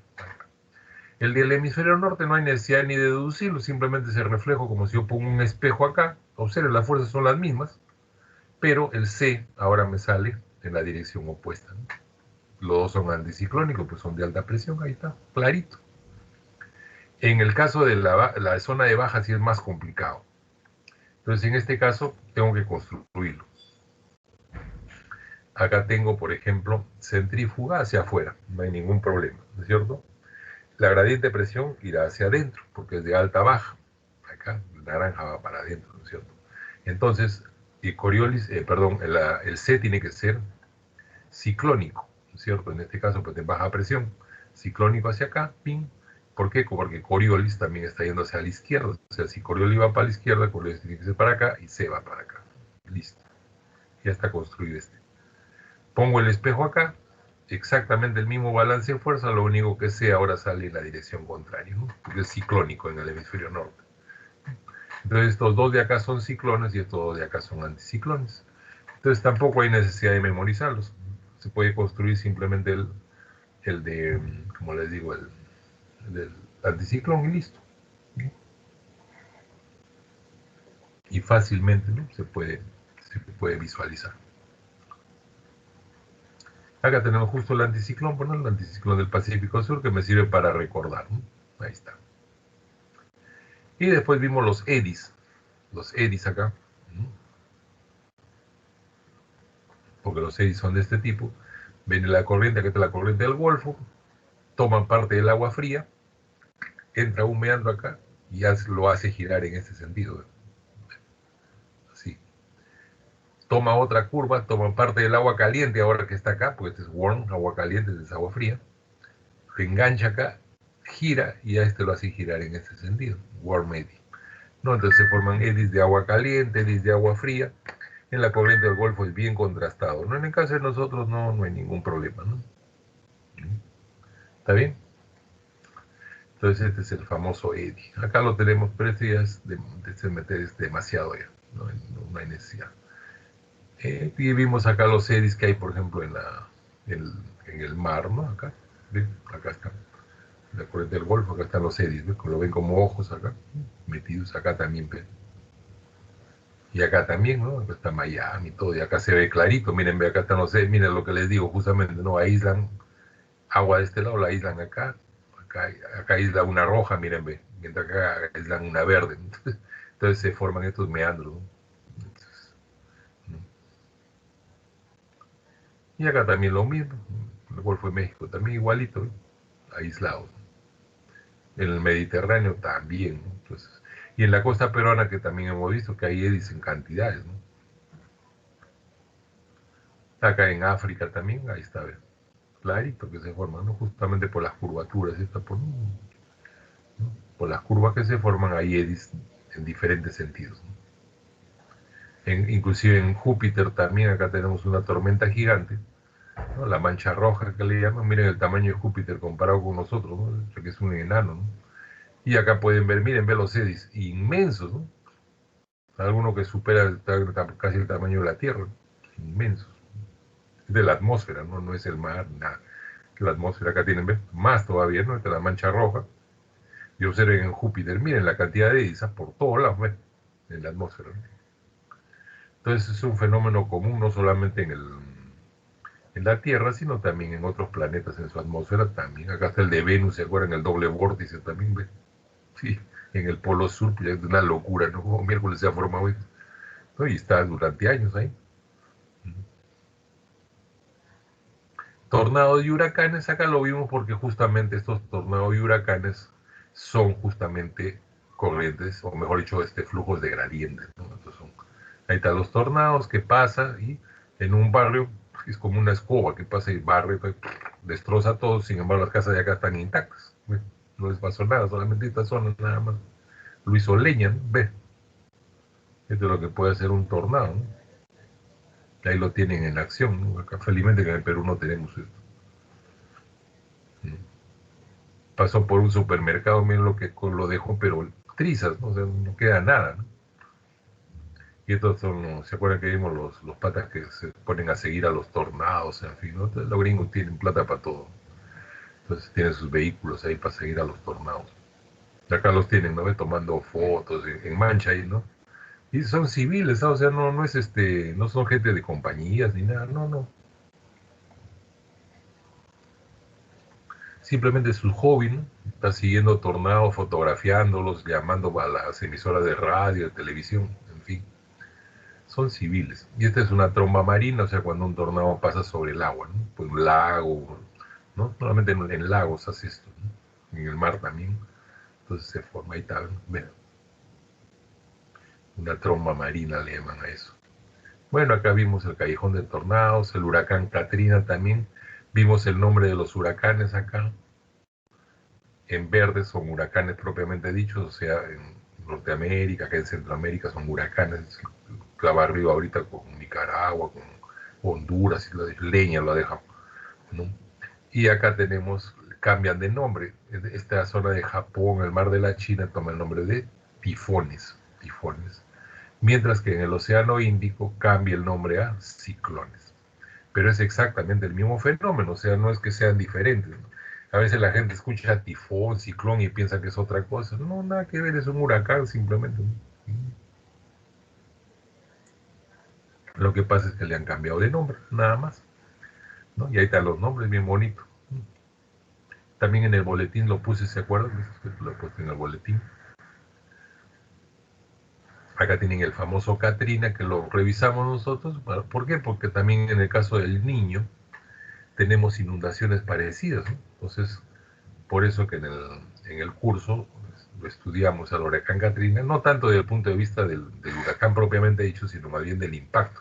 Speaker 1: El del hemisferio norte no hay necesidad ni de deducirlo, simplemente se refleja como si yo pongo un espejo acá. Observen, las fuerzas son las mismas, pero el C ahora me sale en la dirección opuesta, ¿no? Los dos son anticiclónicos, pues son de alta presión, ahí está, clarito. En el caso de la zona de baja sí es más complicado. Entonces, en este caso, tengo que construirlo. Acá tengo, por ejemplo, centrífuga hacia afuera, no hay ningún problema, ¿no es cierto? La gradiente de presión irá hacia adentro, porque es de alta a baja. Acá, el naranja va para adentro, ¿no es cierto? Entonces, el C tiene que ser ciclónico, ¿no es cierto? En este caso, pues de baja presión. Ciclónico hacia acá, ping. ¿Por qué? Porque Coriolis también está yendo hacia la izquierda. O sea, si Coriolis va para la izquierda, Coriolis tiene que ser para acá y C va para acá. Listo. Ya está construido este. Pongo el espejo acá, exactamente el mismo balance de fuerza, lo único que C ahora sale en la dirección contraria, ¿no? Porque es ciclónico en el hemisferio norte. Entonces estos dos de acá son ciclones y estos dos de acá son anticiclones. Entonces tampoco hay necesidad de memorizarlos. Se puede construir simplemente el de, como les digo, el del anticiclón y listo. Y fácilmente, ¿no? se puede visualizar. Acá tenemos justo el anticiclón, bueno, el anticiclón del Pacífico Sur, que me sirve para recordar, ¿no? Ahí está. Y después vimos los eddies acá, ¿no? Porque los eddies son de este tipo. Viene la corriente, acá está la corriente del Golfo, toman parte del agua fría, entra humeando acá y ya lo hace girar en este sentido. Así. Toma otra curva, toma parte del agua caliente ahora que está acá, porque este es warm, agua caliente, este es agua fría. Se engancha acá, gira y ya lo hace girar en este sentido, warm eddy. ¿No? Entonces se forman eddies de agua caliente, eddies de agua fría. En la corriente del Golfo es bien contrastado, ¿no? En el caso de nosotros no hay ningún problema, ¿no? ¿Está bien? Entonces este es el famoso eddy. Acá lo tenemos, pero este ya es demasiado ya, no hay necesidad. Y vimos acá los eddies que hay, por ejemplo, en el mar, ¿no? Acá, ¿ven? Acá está la corriente del Golfo, acá están los eddies, ¿ven? Lo ven como ojos acá, metidos acá también, ¿ven? Y acá también, ¿no? Acá está Miami y todo, y acá se ve clarito, miren, ve, acá están los eddies, miren lo que les digo, justamente, ¿no? Aíslan agua de este lado, la aíslan acá aísla una roja, miren, ve, mientras acá aíslan una verde, entonces se forman estos meandros, ¿no? Y acá también lo mismo, el Golfo de México también igualito, ¿no? Aislado. En el Mediterráneo también, ¿no? Entonces, y en la costa peruana que también hemos visto que hay eddies en cantidades, ¿no? Acá en África también, ahí está, ¿ves? Clarito que se forman, ¿no? Justamente por las curvaturas, ¿no? Por las curvas que se forman hay eddies en diferentes sentidos, ¿no? Inclusive en Júpiter también acá tenemos una tormenta gigante, ¿no? La mancha roja que le llaman, miren el tamaño de Júpiter comparado con nosotros, ¿no? Que es un enano, ¿no? Y acá pueden ver, miren, ve los eddies inmensos, ¿no? Alguno que supera casi el tamaño de la Tierra, inmensos. Es de la atmósfera, ¿no? No es el mar, nada. La atmósfera acá tienen, ¿ves? Más todavía, ¿no? Esta es la mancha roja. Y observen en Júpiter, miren la cantidad de eddies por todos lados, ¿ves? En la atmósfera, ¿no? Entonces es un fenómeno común no solamente en la Tierra, sino también en otros planetas en su atmósfera también. Acá está el de Venus, ¿se acuerdan? El doble vórtice también, ¿ves? Sí, en el Polo Sur, pues, es una locura, ¿no? Como miércoles se ha formado esto, ¿no? Y está durante años ahí. Tornados y huracanes, acá lo vimos porque justamente estos tornados y huracanes son justamente corrientes, o mejor dicho, flujos de gradientes, ¿no? Entonces ahí están los tornados que pasan y en un barrio es como una escoba que pasa y barre, pues, destroza todo, sin embargo las casas de acá están intactas, ¿ve? No les pasó nada, solamente esta zona nada más. Lo hizo leña, ¿no? Ve, esto es lo que puede hacer un tornado, ¿no? Ahí lo tienen en acción, ¿no? Acá felizmente que en el Perú no tenemos esto. Pasó por un supermercado, miren lo que lo dejó, pero trizas, ¿no? O sea, no queda nada, ¿no? Y estos son, ¿se acuerdan que vimos los patas que se ponen a seguir a los tornados, en fin, ¿no? Entonces, los gringos tienen plata para todo. Entonces tienen sus vehículos ahí para seguir a los tornados. Y acá los tienen, ¿no? Tomando fotos en mancha ahí, ¿no? Y son civiles, ¿no? O sea, no es no son gente de compañías ni nada, no. Simplemente es su hobby, ¿no? Está siguiendo tornados, fotografiándolos, llamando a las emisoras de radio, de televisión, en fin. Son civiles. Y esta es una tromba marina, o sea, cuando un tornado pasa sobre el agua, ¿no? Pues un lago, ¿no? Normalmente en lagos hace esto, ¿no? En el mar también. Entonces se forma, ahí está, ¿ven? Una tromba marina le llaman a eso. Bueno, acá vimos el callejón de tornados, el huracán Katrina también. Vimos el nombre de los huracanes acá. En verde son huracanes propiamente dichos, o sea, en Norteamérica, acá en Centroamérica son huracanes. Clava arriba ahorita con Nicaragua, con Honduras, y leña lo ha dejado, ¿no? Y acá tenemos, cambian de nombre. Esta zona de Japón, el mar de la China, toma el nombre de tifones. Mientras que en el Océano Índico cambia el nombre a ciclones. Pero es exactamente el mismo fenómeno, o sea, no es que sean diferentes, ¿no? A veces la gente escucha tifón, ciclón y piensa que es otra cosa. No, nada que ver, es un huracán simplemente, ¿no? Lo que pasa es que le han cambiado de nombre, nada más, ¿no? Y ahí están los nombres, bien bonitos. También en el boletín lo puse, ¿se acuerdan? Lo he puesto en el boletín. Acá tienen el famoso Katrina, que lo revisamos nosotros. ¿Por qué? Porque también en el caso del Niño tenemos inundaciones parecidas, ¿no? Entonces, por eso que en el curso pues, lo estudiamos al huracán Katrina, no tanto desde el punto de vista del huracán propiamente dicho, sino más bien del impacto,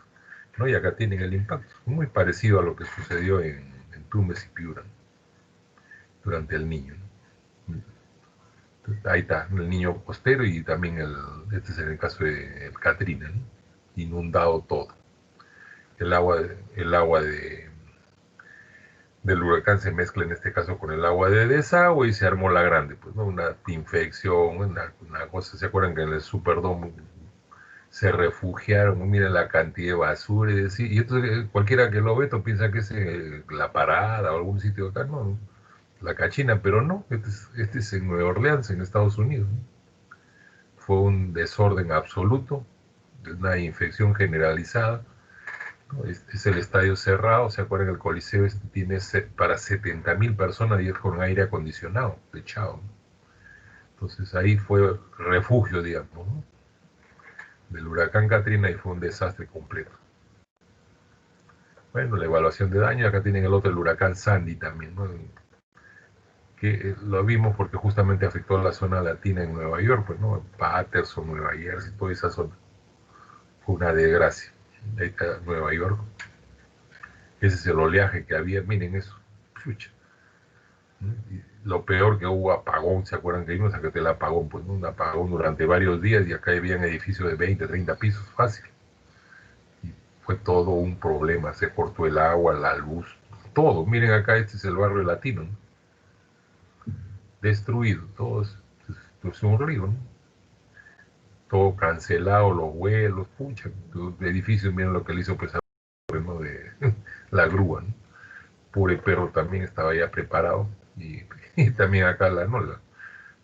Speaker 1: ¿no? Y acá tienen el impacto, muy parecido a lo que sucedió en Tumbes y Piura, ¿no? Durante el Niño, ¿no? Ahí está, el Niño costero y también este es en el caso del Katrina, ¿no? Inundado todo. El agua del huracán se mezcla en este caso con el agua de desagüe y se armó la grande, pues, ¿no? Una infección, una cosa, ¿se acuerdan que en el Superdome se refugiaron? Miren la cantidad de basura y entonces cualquiera que lo ve piensa que es la parada o algún sitio acá, no, la Cachina, pero no, este es en Nueva Orleans, en Estados Unidos, ¿no? Fue un desorden absoluto, una infección generalizada, ¿no? Es el estadio cerrado, ¿se acuerdan? El Coliseo tiene para 70.000 personas y es con aire acondicionado, techado, ¿no? Entonces ahí fue refugio, digamos, ¿no? Del huracán Katrina y fue un desastre completo. Bueno, la evaluación de daño, acá tienen el otro, el huracán Sandy también, ¿no? Que lo vimos porque justamente afectó a la zona latina en Nueva York, pues, ¿no? Patterson, Nueva Jersey, toda esa zona. Fue una desgracia. Ahí está Nueva York. Ese es el oleaje que había, miren eso. Pucha. Y lo peor que hubo apagón, ¿se acuerdan que vimos? Acá el apagón, pues, ¿no? Un apagón durante varios días y acá habían edificios de 20, 30 pisos, fácil. Y fue todo un problema, se cortó el agua, la luz, todo. Miren acá, este es el barrio latino, ¿no? Destruido, todo es un río, ¿no? Todo cancelado, los vuelos, pucha, los edificios, miren lo que le hizo pesar, ¿no? De la grúa, ¿no? Pobre perro también estaba ya preparado y también acá la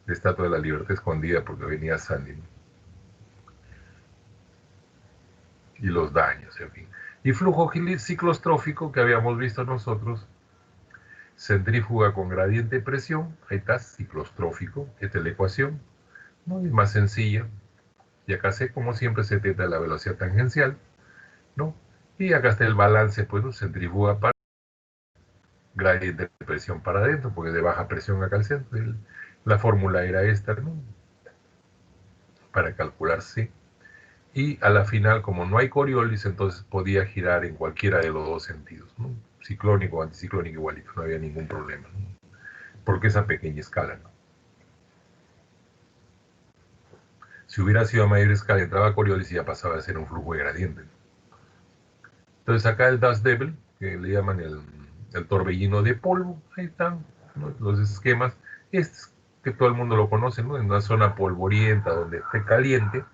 Speaker 1: Estatua de la Libertad escondida porque venía Sandy, ¿no? Y los daños, en fin. Y flujo ciclostrófico que habíamos visto nosotros, centrífuga con gradiente de presión, ahí está, ciclostrófico, esta es la ecuación, ¿no? Es más sencilla. Y acá C, como siempre, se teta la velocidad tangencial, ¿no? Y acá está el balance, pues, ¿no? Centrífuga para gradiente de presión para adentro, porque de baja presión acá al centro. La fórmula era esta, ¿no? Para calcular C. Y a la final, como no hay Coriolis, entonces podía girar en cualquiera de los dos sentidos, ¿no? Ciclónico o anticiclónico igualito, no había ningún problema, ¿no? Porque esa pequeña escala, ¿no? Si hubiera sido a mayor escala, entraba Coriolis y ya pasaba a ser un flujo de gradiente, ¿no? Entonces acá el dust devil, que le llaman el torbellino de polvo, ahí están, ¿no? Los esquemas. Este es que todo el mundo lo conoce, ¿no? En una zona polvorienta donde esté caliente,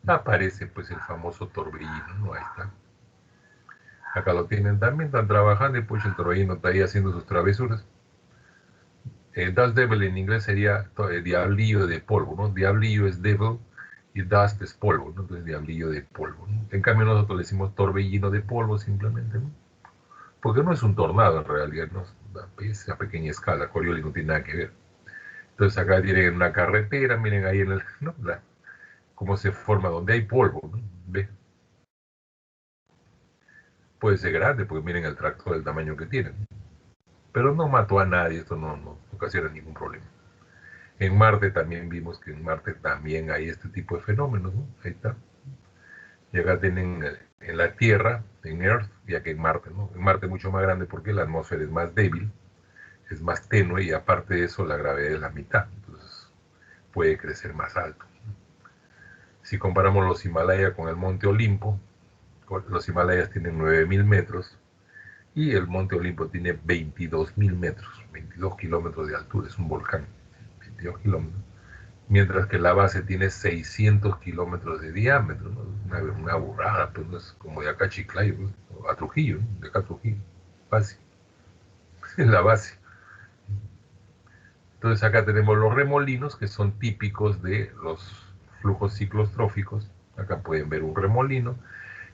Speaker 1: aparece pues el famoso torbellino, ¿no? Ahí está. Acá lo tienen también, están trabajando y pues el torbellino está ahí haciendo sus travesuras. Dust devil en inglés sería diablillo de polvo, ¿no? Diablillo es devil y dust es polvo, ¿no? Entonces diablillo de polvo, ¿no? En cambio nosotros le decimos torbellino de polvo simplemente, ¿no? Porque no es un tornado en realidad, ¿no? Es a pequeña escala, Coriolis no tiene nada que ver. Entonces acá tienen una carretera, miren ahí en el, ¿no? Cómo se forma donde hay polvo, ¿no? ¿Ve? Puede ser grande, porque miren el tractor del tamaño que tiene, ¿no? Pero no mató a nadie, esto no ocasiona ningún problema. En Marte también vimos que en Marte también hay este tipo de fenómenos, ¿no? Ahí está. Y acá tienen en la Tierra, en Earth, ya que en Marte, ¿no? En Marte es mucho más grande porque la atmósfera es más débil, es más tenue y aparte de eso la gravedad es la mitad, entonces puede crecer más alto. Si comparamos los Himalayas con el Monte Olimpo, los Himalayas tienen 9.000 metros y el Monte Olimpo tiene 22.000 metros, 22 kilómetros de altura, es un volcán, 22 kilómetros, mientras que la base tiene 600 kilómetros de diámetro, ¿no? Una burrada, pues no es como de acá a Chiclayo, pues, a Trujillo, ¿no? De acá a Trujillo, fácil, es la base. Entonces acá tenemos los remolinos que son típicos de los flujos ciclostróficos. Acá pueden ver un remolino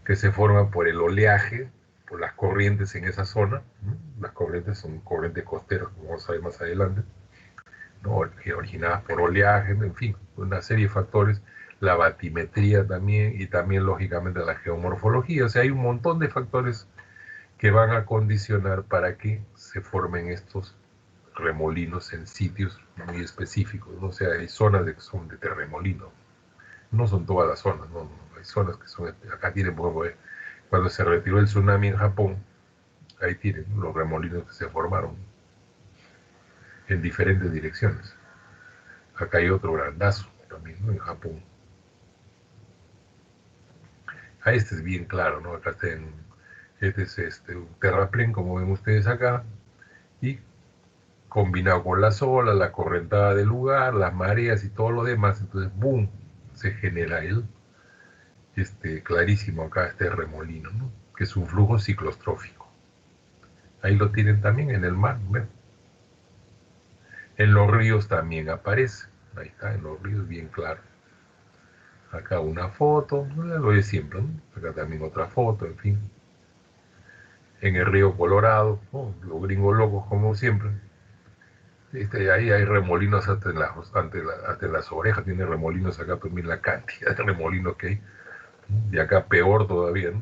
Speaker 1: que se forma por el oleaje, por las corrientes en esa zona, ¿no? Las corrientes son corrientes costeras, como vamos a ver más adelante, ¿no? Originadas por oleaje, en fin, una serie de factores, la batimetría también, y también lógicamente la geomorfología. O sea, hay un montón de factores que van a condicionar para que se formen estos remolinos en sitios muy específicos, ¿no? O sea, hay zonas que son de terremolino, no son todas las zonas, no, hay zonas que son, acá tienen, por ejemplo, cuando se retiró el tsunami en Japón, ahí tienen, ¿no? Los remolinos que se formaron en diferentes direcciones. Acá hay otro grandazo también, ¿no? En Japón. Este es bien claro, ¿no? Acá está este es un terraplén, como ven ustedes acá, y combinado con las olas, la correntada del lugar, las mareas y todo lo demás, entonces, ¡boom!, se genera clarísimo acá este remolino, ¿no? Que es un flujo ciclostrófico. Ahí lo tienen también en el mar, ¿ven? En los ríos también aparece, ahí está, en los ríos bien claro. Acá una foto, lo de siempre, ¿no? Acá también otra foto, en fin. En el río Colorado, ¿no? Los gringos locos como siempre. Ahí hay remolinos hasta en las orejas, tiene remolinos acá, pues mira la cantidad de remolinos que hay. Y acá peor todavía, ¿no?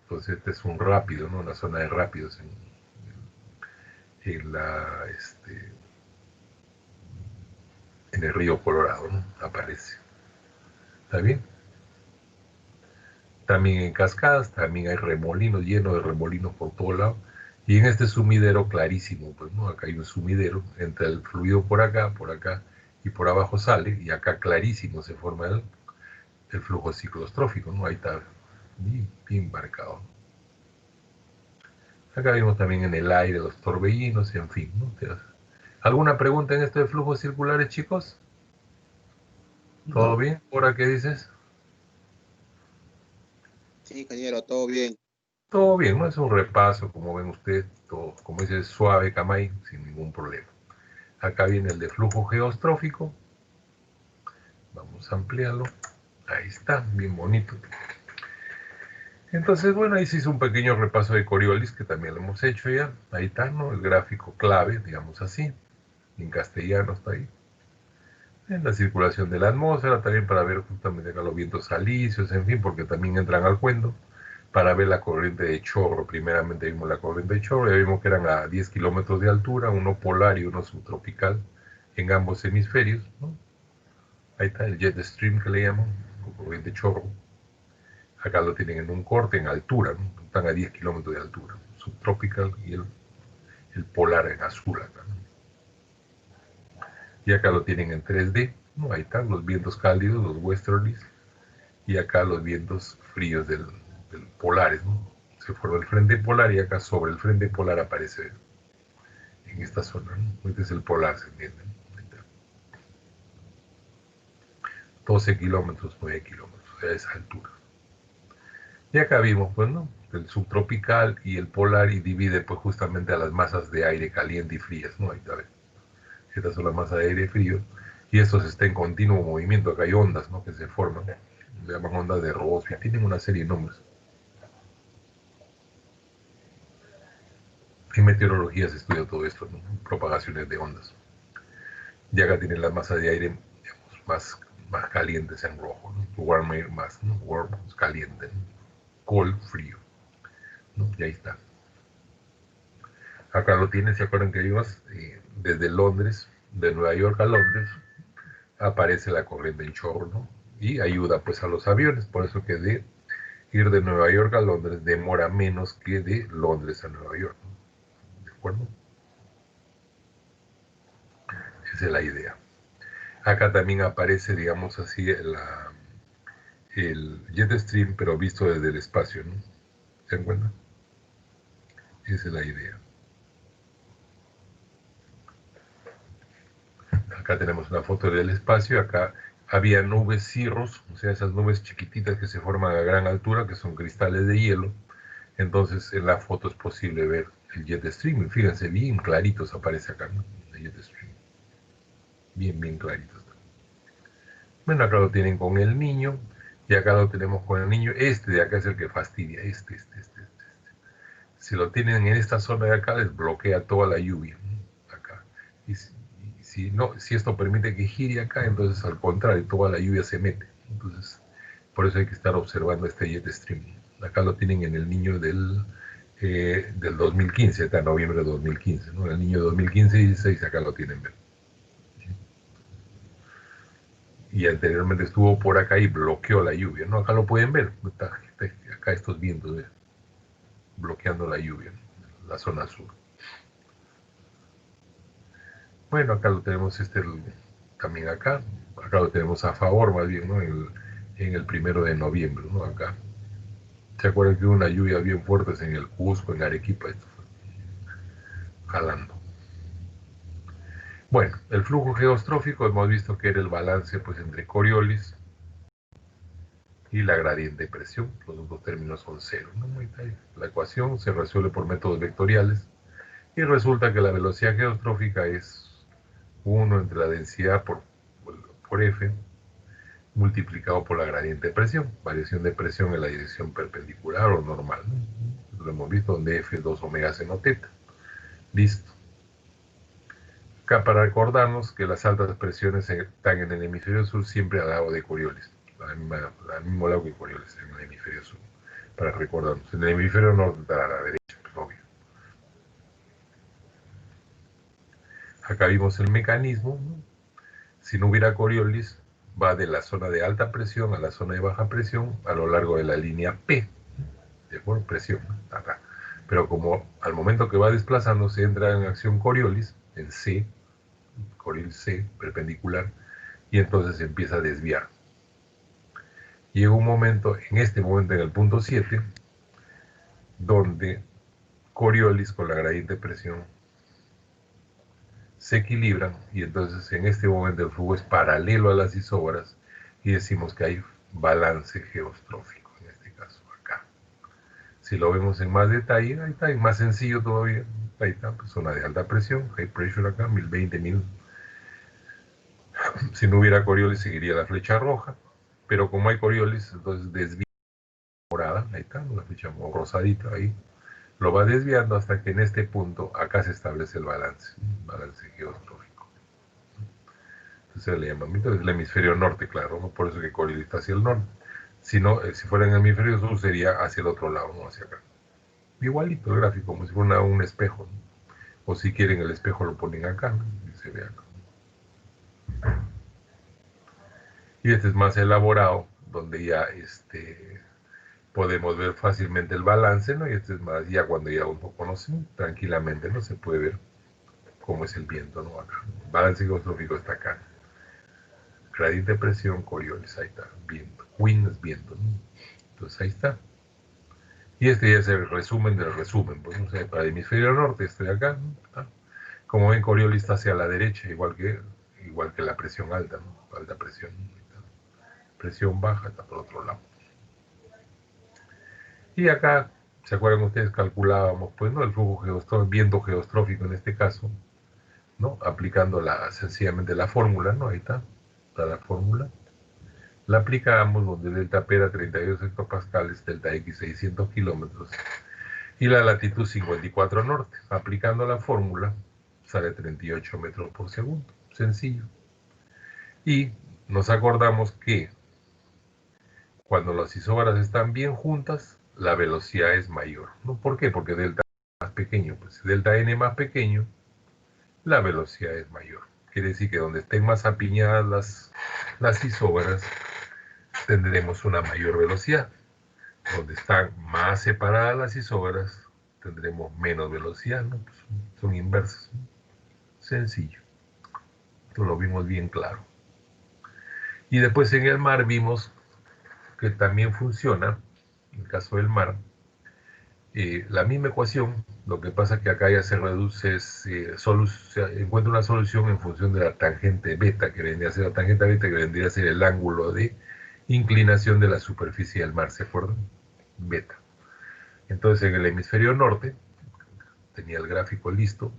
Speaker 1: Entonces este es un rápido, ¿no? Una zona de rápidos en el río Colorado, ¿no? Aparece. ¿Está bien? También en cascadas, también hay remolinos, llenos de remolinos por todos lados. Y en este sumidero clarísimo, pues, ¿no? Acá hay un sumidero, entra el fluido por acá, y por abajo sale, y acá clarísimo se forma el flujo ciclostrófico, ¿no? Ahí está bien marcado. Acá vimos también en el aire los torbellinos, en fin, ¿no? ¿Alguna pregunta en esto de flujos circulares, chicos? ¿Todo bien? ¿Ahora qué dices?
Speaker 4: Sí, ingeniero, todo bien.
Speaker 1: Todo bien, ¿no? Es un repaso, como ven ustedes, todo, como dice, suave, Camay, sin ningún problema. Acá viene el de flujo geostrófico. Vamos a ampliarlo. Ahí está, bien bonito. Entonces, bueno, ahí se hizo un pequeño repaso de Coriolis, que también lo hemos hecho ya. Ahí está, ¿no? El gráfico clave, digamos así. En castellano está ahí. En la circulación de la atmósfera, también para ver justamente acá los vientos alisios, en fin, porque también entran al cuento, para ver la corriente de chorro. Primeramente vimos la corriente de chorro, ya vimos que eran a 10 kilómetros de altura, uno polar y uno subtropical, en ambos hemisferios, ¿no? Ahí está el jet stream que le llaman, o corriente de chorro. Acá lo tienen en un corte, en altura, ¿no? Están a 10 kilómetros de altura, subtropical y el polar en azul acá, ¿no? Y acá lo tienen en 3D, ¿no? Ahí están los vientos cálidos, los westerlies, y acá los vientos fríos del polares, ¿no? Se forma el frente polar y acá sobre el frente polar aparece en esta zona, ¿no? Este es el polar, ¿se entiende? 12 kilómetros, 9 kilómetros, a esa altura. Y acá vimos, pues, ¿no? El subtropical y el polar, y divide, pues, justamente a las masas de aire caliente y frías, ¿no? Ahí está, ¿ves? Estas son las masas de aire frío, y estos están en continuo movimiento. Acá hay ondas, ¿no? Que se forman, se llaman ondas de Rossby, tienen una serie de nombres. En meteorología se estudia todo esto, ¿no? Propagaciones de ondas. Y acá tienen las masas de aire, digamos, más calientes en rojo, ¿no? Warm air más, ¿no? Warm, caliente, ¿no? Cold, frío, ¿no? Y ahí está. Acá lo tienen, ¿se acuerdan que vimos? Desde Londres, de Nueva York a Londres, aparece la corriente en chorro, ¿no? Y ayuda pues a los aviones, por eso que de ir de Nueva York a Londres demora menos que de Londres a Nueva York, ¿no? ¿De acuerdo? Esa es la idea. Acá también aparece, digamos así, el jet stream, pero visto desde el espacio, ¿no? ¿Se dan cuenta? Esa es la idea. Acá tenemos una foto del espacio. Acá había nubes cirros, o sea, esas nubes chiquititas que se forman a gran altura, que son cristales de hielo. Entonces en la foto es posible ver el jet stream. Fíjense, bien claritos aparece acá, ¿no? El jet stream. Bien, bien claritos. Bueno, acá lo tienen con el niño, y acá lo tenemos con el niño. Este de acá es el que fastidia, este. Si lo tienen en esta zona de acá, les bloquea toda la lluvia, ¿no? Acá. Y si esto permite que gire acá, entonces al contrario, toda la lluvia se mete. Entonces, por eso hay que estar observando este jet stream. Acá lo tienen en el niño del 2015, está en noviembre de 2015, ¿no? El niño de 2015 y 16 acá lo tienen ver. Y anteriormente estuvo por acá y bloqueó la lluvia, ¿no? Acá lo pueden ver, está acá estos vientos, ¿ves? Bloqueando la lluvia, ¿no? La zona sur. Bueno, acá lo tenemos también acá lo tenemos a favor más bien, ¿no? En el 1 de noviembre, ¿no? Acá. ¿Se acuerdan que hubo una lluvia bien fuerte en el Cusco, en Arequipa? Esto fue jalando. Bueno, el flujo geostrófico hemos visto que era el balance pues entre Coriolis y la gradiente de presión. Los dos términos son cero, ¿no? La ecuación se resuelve por métodos vectoriales y resulta que la velocidad geostrófica es 1 entre la densidad por F multiplicado por la gradiente de presión. Variación de presión en la dirección perpendicular o normal, ¿no? Lo hemos visto donde F es 2 omega seno teta. Listo. Acá para recordarnos que las altas presiones están en el hemisferio sur siempre al lado de Coriolis. Al mismo lado que Coriolis, en el hemisferio sur. Para recordarnos. En el hemisferio norte está a la derecha, pues, obvio. Acá vimos el mecanismo, ¿no? Si no hubiera Coriolis, va de la zona de alta presión a la zona de baja presión a lo largo de la línea P. ¿De acuerdo? Presión, acá. Pero como al momento que va desplazándose entra en acción Coriolis, en C, Coriolis C, perpendicular, y entonces se empieza a desviar. Llega un momento, en este momento en el punto 7, donde Coriolis con la gradiente de presión se equilibran, y entonces en este momento el flujo es paralelo a las isóbaras y decimos que hay balance geostrófico, en este caso acá. Si lo vemos en más detalle, ahí está, y más sencillo todavía, ahí está, pues, zona de alta presión, high pressure acá, 1020.000. Si no hubiera Coriolis seguiría la flecha roja, pero como hay Coriolis, entonces desvía morada, ahí está, la flecha rosadita ahí, lo va desviando hasta que en este punto acá se establece el balance geostrófico. Entonces el llamamiento es el hemisferio norte, claro, ¿no? Por eso que Coriolis está hacia el norte. Si no, si fuera en el hemisferio sur sería hacia el otro lado, no hacia acá. Igualito el gráfico, como si fuera un espejo, ¿no? O si quieren el espejo lo ponen acá, ¿no? Y se ve acá. Y este es más elaborado, donde ya podemos ver fácilmente el balance, ¿no? Y este es más, ya cuando ya uno conoce tranquilamente, ¿no? Se puede ver cómo es el viento, ¿no? Acá. El balance geostrófico está acá. Gradiente de presión, Coriolis, ahí está, viento. Wind es viento, ¿no? Entonces ahí está. Y este ya es el resumen del resumen, pues no sé, para el hemisferio norte estoy acá, ¿no? ¿Ah? Como ven, Coriolis está hacia la derecha, igual que la presión alta, ¿no? Alta presión. Presión baja está por otro lado. Y acá, ¿se acuerdan ustedes? Calculábamos, pues, ¿no? El flujo geostrófico, viento geostrófico en este caso, ¿no? Aplicando sencillamente la fórmula, ¿no? Ahí está la fórmula. La aplicábamos donde delta P era 32 hectopascales, delta X 600 kilómetros y la latitud 54 norte. Aplicando la fórmula sale 38 metros por segundo. Sencillo. Y nos acordamos que cuando las isóbaras están bien juntas, la velocidad es mayor, ¿no? ¿Por qué? Porque delta es más pequeño. Pues si delta n más pequeño, la velocidad es mayor. Quiere decir que donde estén más apiñadas las isóbaras, tendremos una mayor velocidad. Donde están más separadas las isóbaras, tendremos menos velocidad, ¿no? Pues son inversas, ¿no? Sencillo. Esto lo vimos bien claro. Y después en el mar vimos que también funciona, en el caso del mar, la misma ecuación, lo que pasa es que acá ya se reduce, se encuentra una solución en función de la tangente beta, que vendría a ser la tangente beta, que vendría a ser el ángulo de inclinación de la superficie del mar, ¿se acuerdan? Beta. Entonces en el hemisferio norte, tenía el gráfico listo,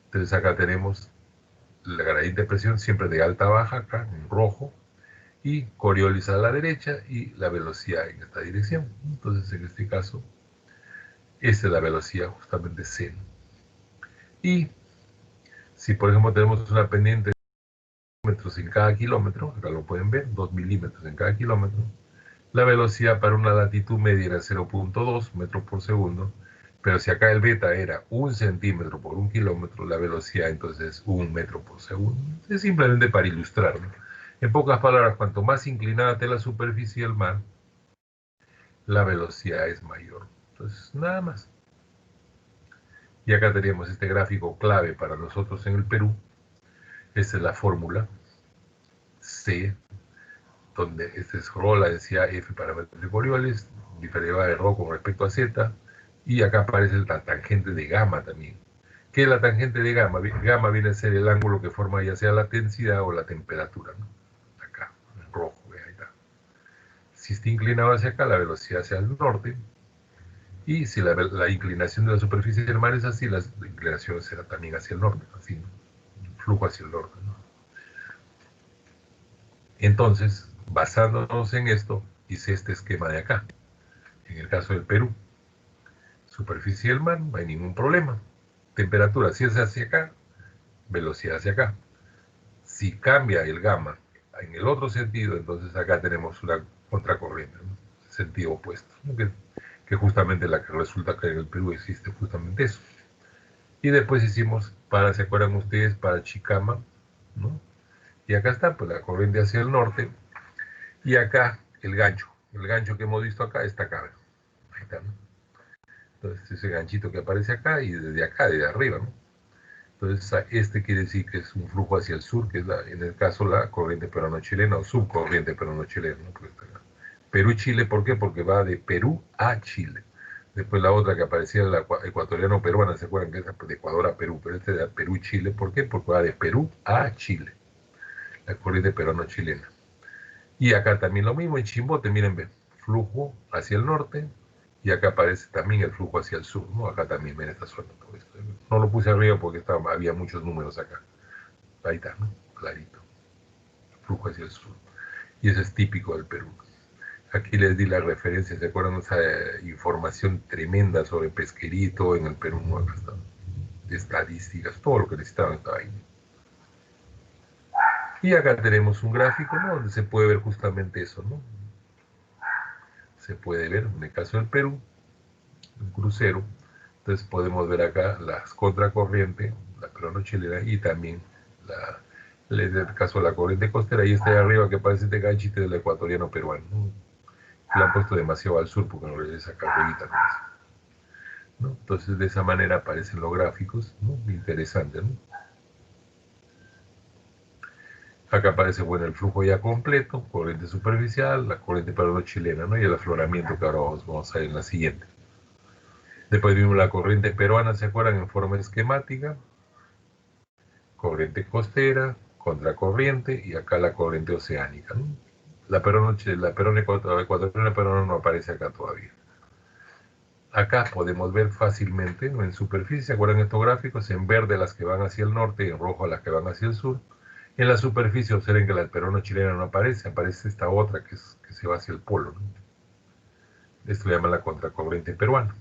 Speaker 1: entonces acá tenemos la gradiente de presión siempre de alta a baja, acá en rojo, y Coriolis a la derecha y la velocidad en esta dirección. Entonces en este caso, esta es la velocidad justamente C. Y si por ejemplo tenemos una pendiente de 2 metros en cada kilómetro, acá lo pueden ver, 2 milímetros en cada kilómetro, la velocidad para una latitud media era 0.2 metros por segundo, pero si acá el beta era 1 centímetro por 1 kilómetro, la velocidad entonces es 1 metro por segundo. Es simplemente para ilustrarlo. En pocas palabras, cuanto más inclinada esté la superficie del mar, la velocidad es mayor. Entonces, nada más. Y acá tenemos este gráfico clave para nosotros en el Perú. Esta es la fórmula C, donde este es ρ, la densidad F parámetros de Coriolis, diferencia de ρ con respecto a Z, y acá aparece la tangente de gamma también. ¿Qué es la tangente de gamma? Gamma viene a ser el ángulo que forma ya sea la densidad o la temperatura, ¿no? Acá, en rojo, ahí está. Si está inclinado hacia acá, la velocidad hacia el norte, y si la inclinación de la superficie del mar es así, la inclinación será también hacia el norte, así, ¿no? Flujo hacia el norte, ¿no? Entonces, basándonos en esto, hice este esquema de acá. En el caso del Perú, superficie del mar, no hay ningún problema. Temperatura, si es hacia acá, velocidad hacia acá. Si cambia el gamma en el otro sentido, entonces acá tenemos una contracorriente, ¿no? Sentido opuesto, ¿no? que justamente la que resulta que en el Perú existe justamente eso. Y después hicimos, ¿se acuerdan ustedes? Para Chicama, ¿no? Y acá está, pues la corriente hacia el norte, y acá el gancho que hemos visto acá está acá, ahí está, ¿no? Entonces ese ganchito que aparece acá, y desde acá, desde arriba, ¿no? Entonces este quiere decir que es un flujo hacia el sur, que es en el caso la corriente peruano-chilena, o subcorriente peruano-chilena, ¿no? Perú-Chile, ¿por qué? Porque va de Perú a Chile. Después la otra que aparecía, la ecuatoriano-peruana, ¿se acuerdan? Que es de Ecuador a Perú, pero este de Perú-Chile, ¿por qué? Porque va de Perú a Chile, la corriente peruano-chilena. Y acá también lo mismo, en Chimbote, miren, ven, flujo hacia el norte, y acá aparece también el flujo hacia el sur, ¿no? Acá también, ven, esta zona. No lo puse arriba porque había muchos números acá. Ahí está, ¿no? Clarito. Flujo hacia el sur. Y eso es típico del Perú. Aquí les di la referencia, ¿se acuerdan? Esa información tremenda sobre pesquerito en el Perú, ¿no? Acá está. De estadísticas, todo lo que necesitaban estaba ahí. Y acá tenemos un gráfico, ¿no?, donde se puede ver justamente eso, ¿no? Se puede ver, en el caso del Perú, un crucero. Entonces podemos ver acá las contracorrientes, la peruano-chilena y también en el caso de la corriente costera. Y está ahí arriba que parece este ganchito del ecuatoriano peruano, ¿no? Le han puesto demasiado al sur porque no le saca arribita, ¿no? Entonces de esa manera aparecen los gráficos, ¿no? Interesante, ¿no? Acá aparece, bueno, el flujo ya completo, corriente superficial, la corriente peruano-chilena, ¿no? Y el afloramiento que ahora vamos a ver en la siguiente. Después vimos la corriente peruana, ¿se acuerdan? En forma esquemática. Corriente costera, contracorriente y acá la corriente oceánica, ¿no? La peruana ecuatoriana peruana no aparece acá todavía. Acá podemos ver fácilmente, ¿no?, en superficie, ¿se acuerdan estos gráficos? En verde las que van hacia el norte y en rojo las que van hacia el sur. En la superficie observen que la peruano-chilena no aparece, aparece esta otra que se va hacia el polo, ¿no? Esto le llaman la contracorriente peruana.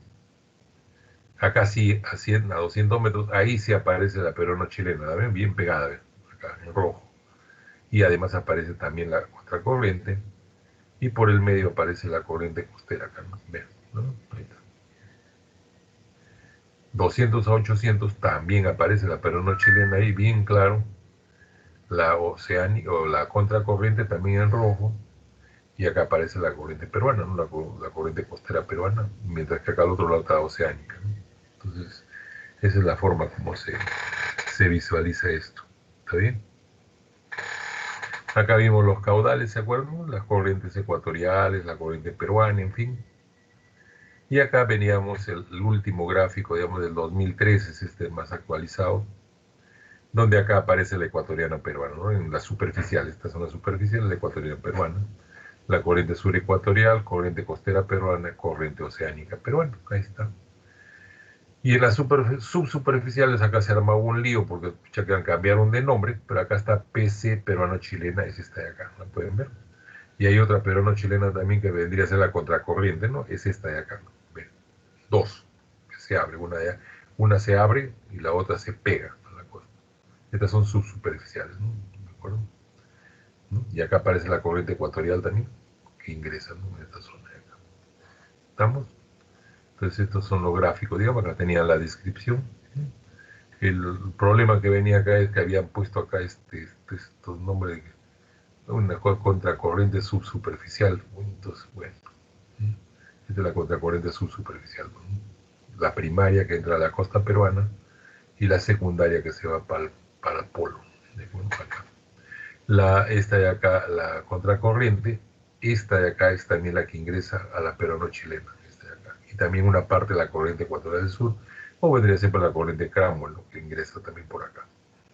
Speaker 1: Acá sí, a 200 metros, ahí sí aparece la peruano-chilena, ¿la ven? Bien pegada, ¿ven? Acá en rojo. Y además aparece también la contracorriente, y por el medio aparece la corriente costera acá, ¿no? Vean, ¿no? Ahí está. 200 a 800 también aparece la peruano-chilena ahí, bien claro. La oceánica o la contracorriente también en rojo, y acá aparece la corriente peruana, ¿no? La corriente costera peruana, mientras que acá al otro lado está oceánica, ¿no? Entonces, esa es la forma como se visualiza esto. ¿Está bien? Acá vimos los caudales, ¿se acuerdan? Las corrientes ecuatoriales, la corriente peruana, en fin. Y acá veníamos el último gráfico, digamos, del 2013, es este más actualizado, donde acá aparece la ecuatoriana peruana, ¿no? En la superficial, esta zona superficial, la ecuatoriana peruana, la corriente sur ecuatorial, corriente costera peruana, corriente oceánica peruana, ahí está. Y en las subsuperficiales acá se arma un lío porque ya que cambiaron de nombre, pero acá está PC peruano-chilena, es esta de acá, ¿la pueden ver? Y hay otra peruano-chilena también que vendría a ser la contracorriente, ¿no? Es esta de acá, ven, dos, que se abre, una se abre y la otra se pega a la costa. Estas son subsuperficiales, ¿no? ¿De acuerdo? ¿No? Y acá aparece la corriente ecuatorial también, que ingresa, ¿no?, en esta zona de acá. ¿Estamos? Entonces estos son los gráficos, digamos, acá tenía la descripción. El problema que venía acá es que habían puesto acá estos nombres, una contracorriente subsuperficial. Entonces, bueno, esta es la contracorriente subsuperficial, ¿no? La primaria que entra a la costa peruana y la secundaria que se va para el polo. Esta de acá, la contracorriente, esta de acá es también la que ingresa a la peruano-chilena, esta de acá. Y también una parte de la corriente ecuatorial del sur, o vendría siempre la corriente Cromwell, ¿no?, que ingresa también por acá.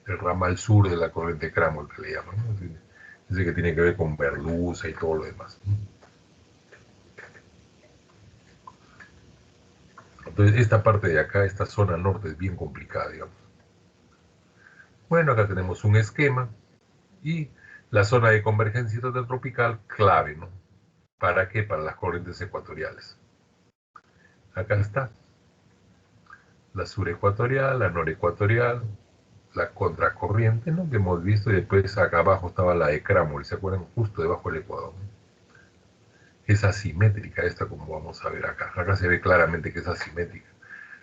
Speaker 1: El ramal sur de la corriente Cromwell, que le llaman, ¿no? Es el que tiene que ver con Merluza y todo lo demás, ¿no? Entonces, esta parte de acá, esta zona norte, es bien complicada, digamos. Bueno, acá tenemos un esquema y la zona de convergencia intertropical clave, ¿no? ¿Para qué? Para las corrientes ecuatoriales. Acá está la surecuatorial, la norecuatorial, la contracorriente, ¿no?, que hemos visto, y después acá abajo estaba la de Cromwell, ¿se acuerdan? Justo debajo del Ecuador, ¿no? Es asimétrica esta, como vamos a ver acá. Acá se ve claramente que es asimétrica.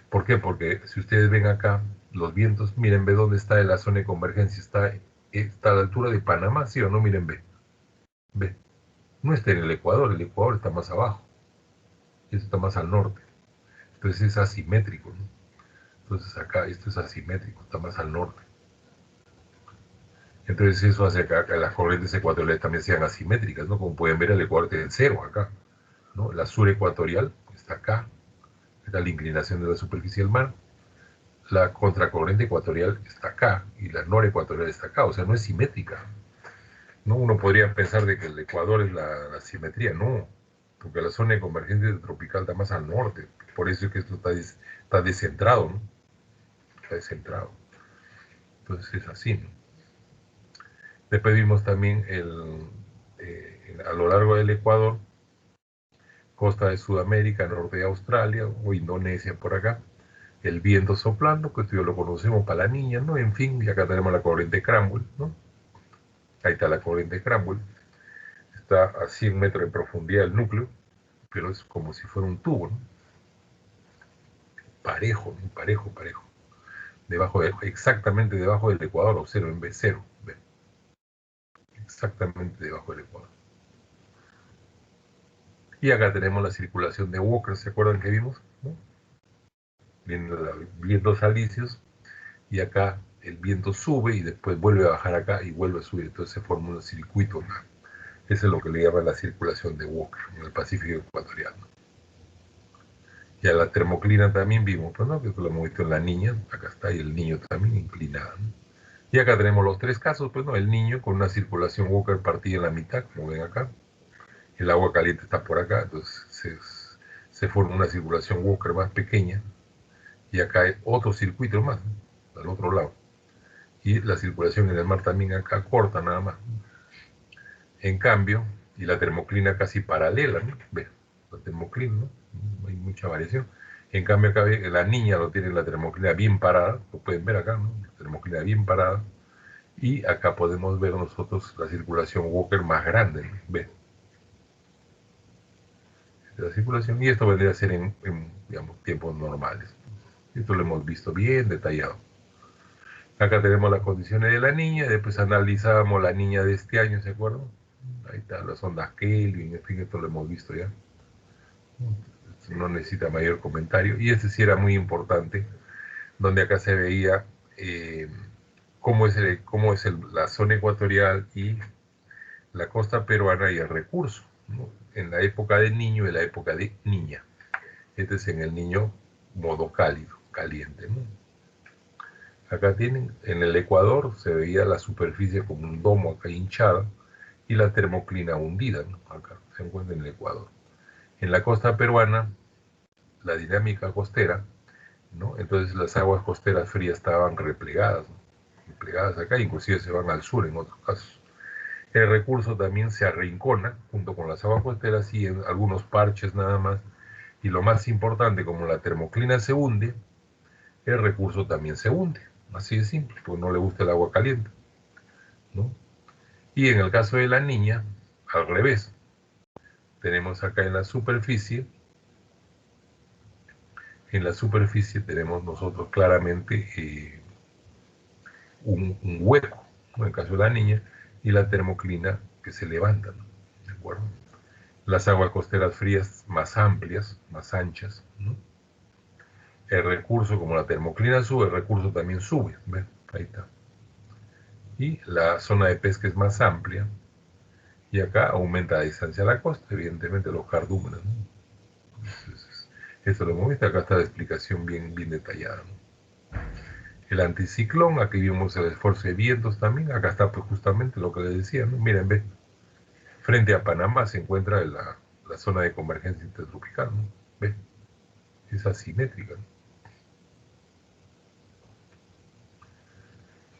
Speaker 1: ¿Por qué? Porque si ustedes ven acá los vientos, miren, ve dónde está la zona de convergencia. Está a la altura de Panamá, ¿sí o no? Miren, ve. No está en el Ecuador está más abajo. Esto está más al norte. Entonces es asimétrico, ¿no? Entonces acá esto es asimétrico, está más al norte. Entonces eso hace que las corrientes ecuatoriales también sean asimétricas, ¿no? Como pueden ver, el Ecuador tiene cero acá, ¿no? La surecuatorial está acá, está la inclinación de la superficie del mar. La contracorriente ecuatorial está acá y la norecuatorial está acá, o sea, no es simétrica, ¿no? Uno podría pensar de que el Ecuador es la simetría, no, porque la zona de convergencia tropical está más al norte, por eso es que esto está descentrado, ¿no? Está descentrado. Entonces es así, ¿no? Después vimos también a lo largo del Ecuador, costa de Sudamérica, norte de Australia o Indonesia por acá, el viento soplando, que esto ya lo conocemos para la niña, ¿no? En fin, y acá tenemos la corriente Cromwell, ¿no? Ahí está la corriente Cranwell. Está a 100 metros de profundidad el núcleo, pero es como si fuera un tubo, ¿no? Parejo, ¿no? Parejo. Exactamente debajo del ecuador, observen, B0. ¿Ve? Exactamente debajo del ecuador. Y acá tenemos la circulación de Walker, ¿se acuerdan que vimos? ¿No? Vientos alisios, y acá el viento sube y después vuelve a bajar acá y vuelve a subir, entonces se forma un circuito acá. Eso es lo que le llaman la circulación de Walker en el Pacífico ecuatoriano. Y a la termoclina también vimos, pues, ¿no? Que lo hemos visto en la niña, acá está, y el niño también inclinado, ¿no? Y acá tenemos los tres casos, pues, ¿no? El niño con una circulación Walker partida en la mitad, como ven acá. El agua caliente está por acá, entonces se forma una circulación Walker más pequeña. Y acá hay otro circuito más, ¿no? Al otro lado. Y la circulación en el mar también acá corta nada más. En cambio, y la termoclina casi paralela, ¿no? Ve, la termoclina, ¿no? No hay mucha variación. En cambio, acá la niña lo tiene la termoclina bien parada, lo pueden ver acá, ¿no? La termoclina bien parada. Y acá podemos ver nosotros la circulación Walker más grande, ¿no? Ve. La circulación, y esto vendría a ser en digamos, tiempos normales. Esto lo hemos visto bien detallado. Acá tenemos las condiciones de la niña, después analizábamos la niña de este año, ¿se acuerdan? Ahí están las ondas Kelvin, en fin, esto lo hemos visto ya. No necesita mayor comentario. Y este sí era muy importante, donde acá se veía cómo es la zona ecuatorial y la costa peruana y el recurso, ¿no? En la época del niño y la época de niña. Este es en el niño modo cálido, caliente, ¿no? Acá tienen, en el Ecuador se veía la superficie como un domo acá hinchada y la termoclina hundida, ¿no? Acá se encuentra en el Ecuador. En la costa peruana, la dinámica costera, ¿no? Entonces las aguas costeras frías estaban replegadas, ¿no? Replegadas acá, inclusive se van al sur en otros casos. El recurso también se arrincona junto con las aguas costeras y en algunos parches nada más. Y lo más importante, como la termoclina se hunde, el recurso también se hunde. Así de simple, porque no le gusta el agua caliente, ¿no? Y en el caso de la niña, al revés. Tenemos acá en la superficie tenemos nosotros claramente un hueco, ¿no? En el caso de la niña, y la termoclina que se levanta, ¿no? ¿De acuerdo? Las aguas costeras frías más amplias, más anchas, ¿no? El recurso, como la termoclina sube, el recurso también sube, ¿ven? Ahí está. Y la zona de pesca es más amplia, y acá aumenta la distancia a la costa, evidentemente los cardúmenes, ¿no? Entonces, esto lo hemos visto, acá está la explicación bien detallada, ¿no? El anticiclón, aquí vimos el esfuerzo de vientos también, acá está pues justamente lo que les decía, ¿no? Miren, ve, frente a Panamá se encuentra la zona de convergencia intertropical, ¿no? Ve, es asimétrica, ¿no?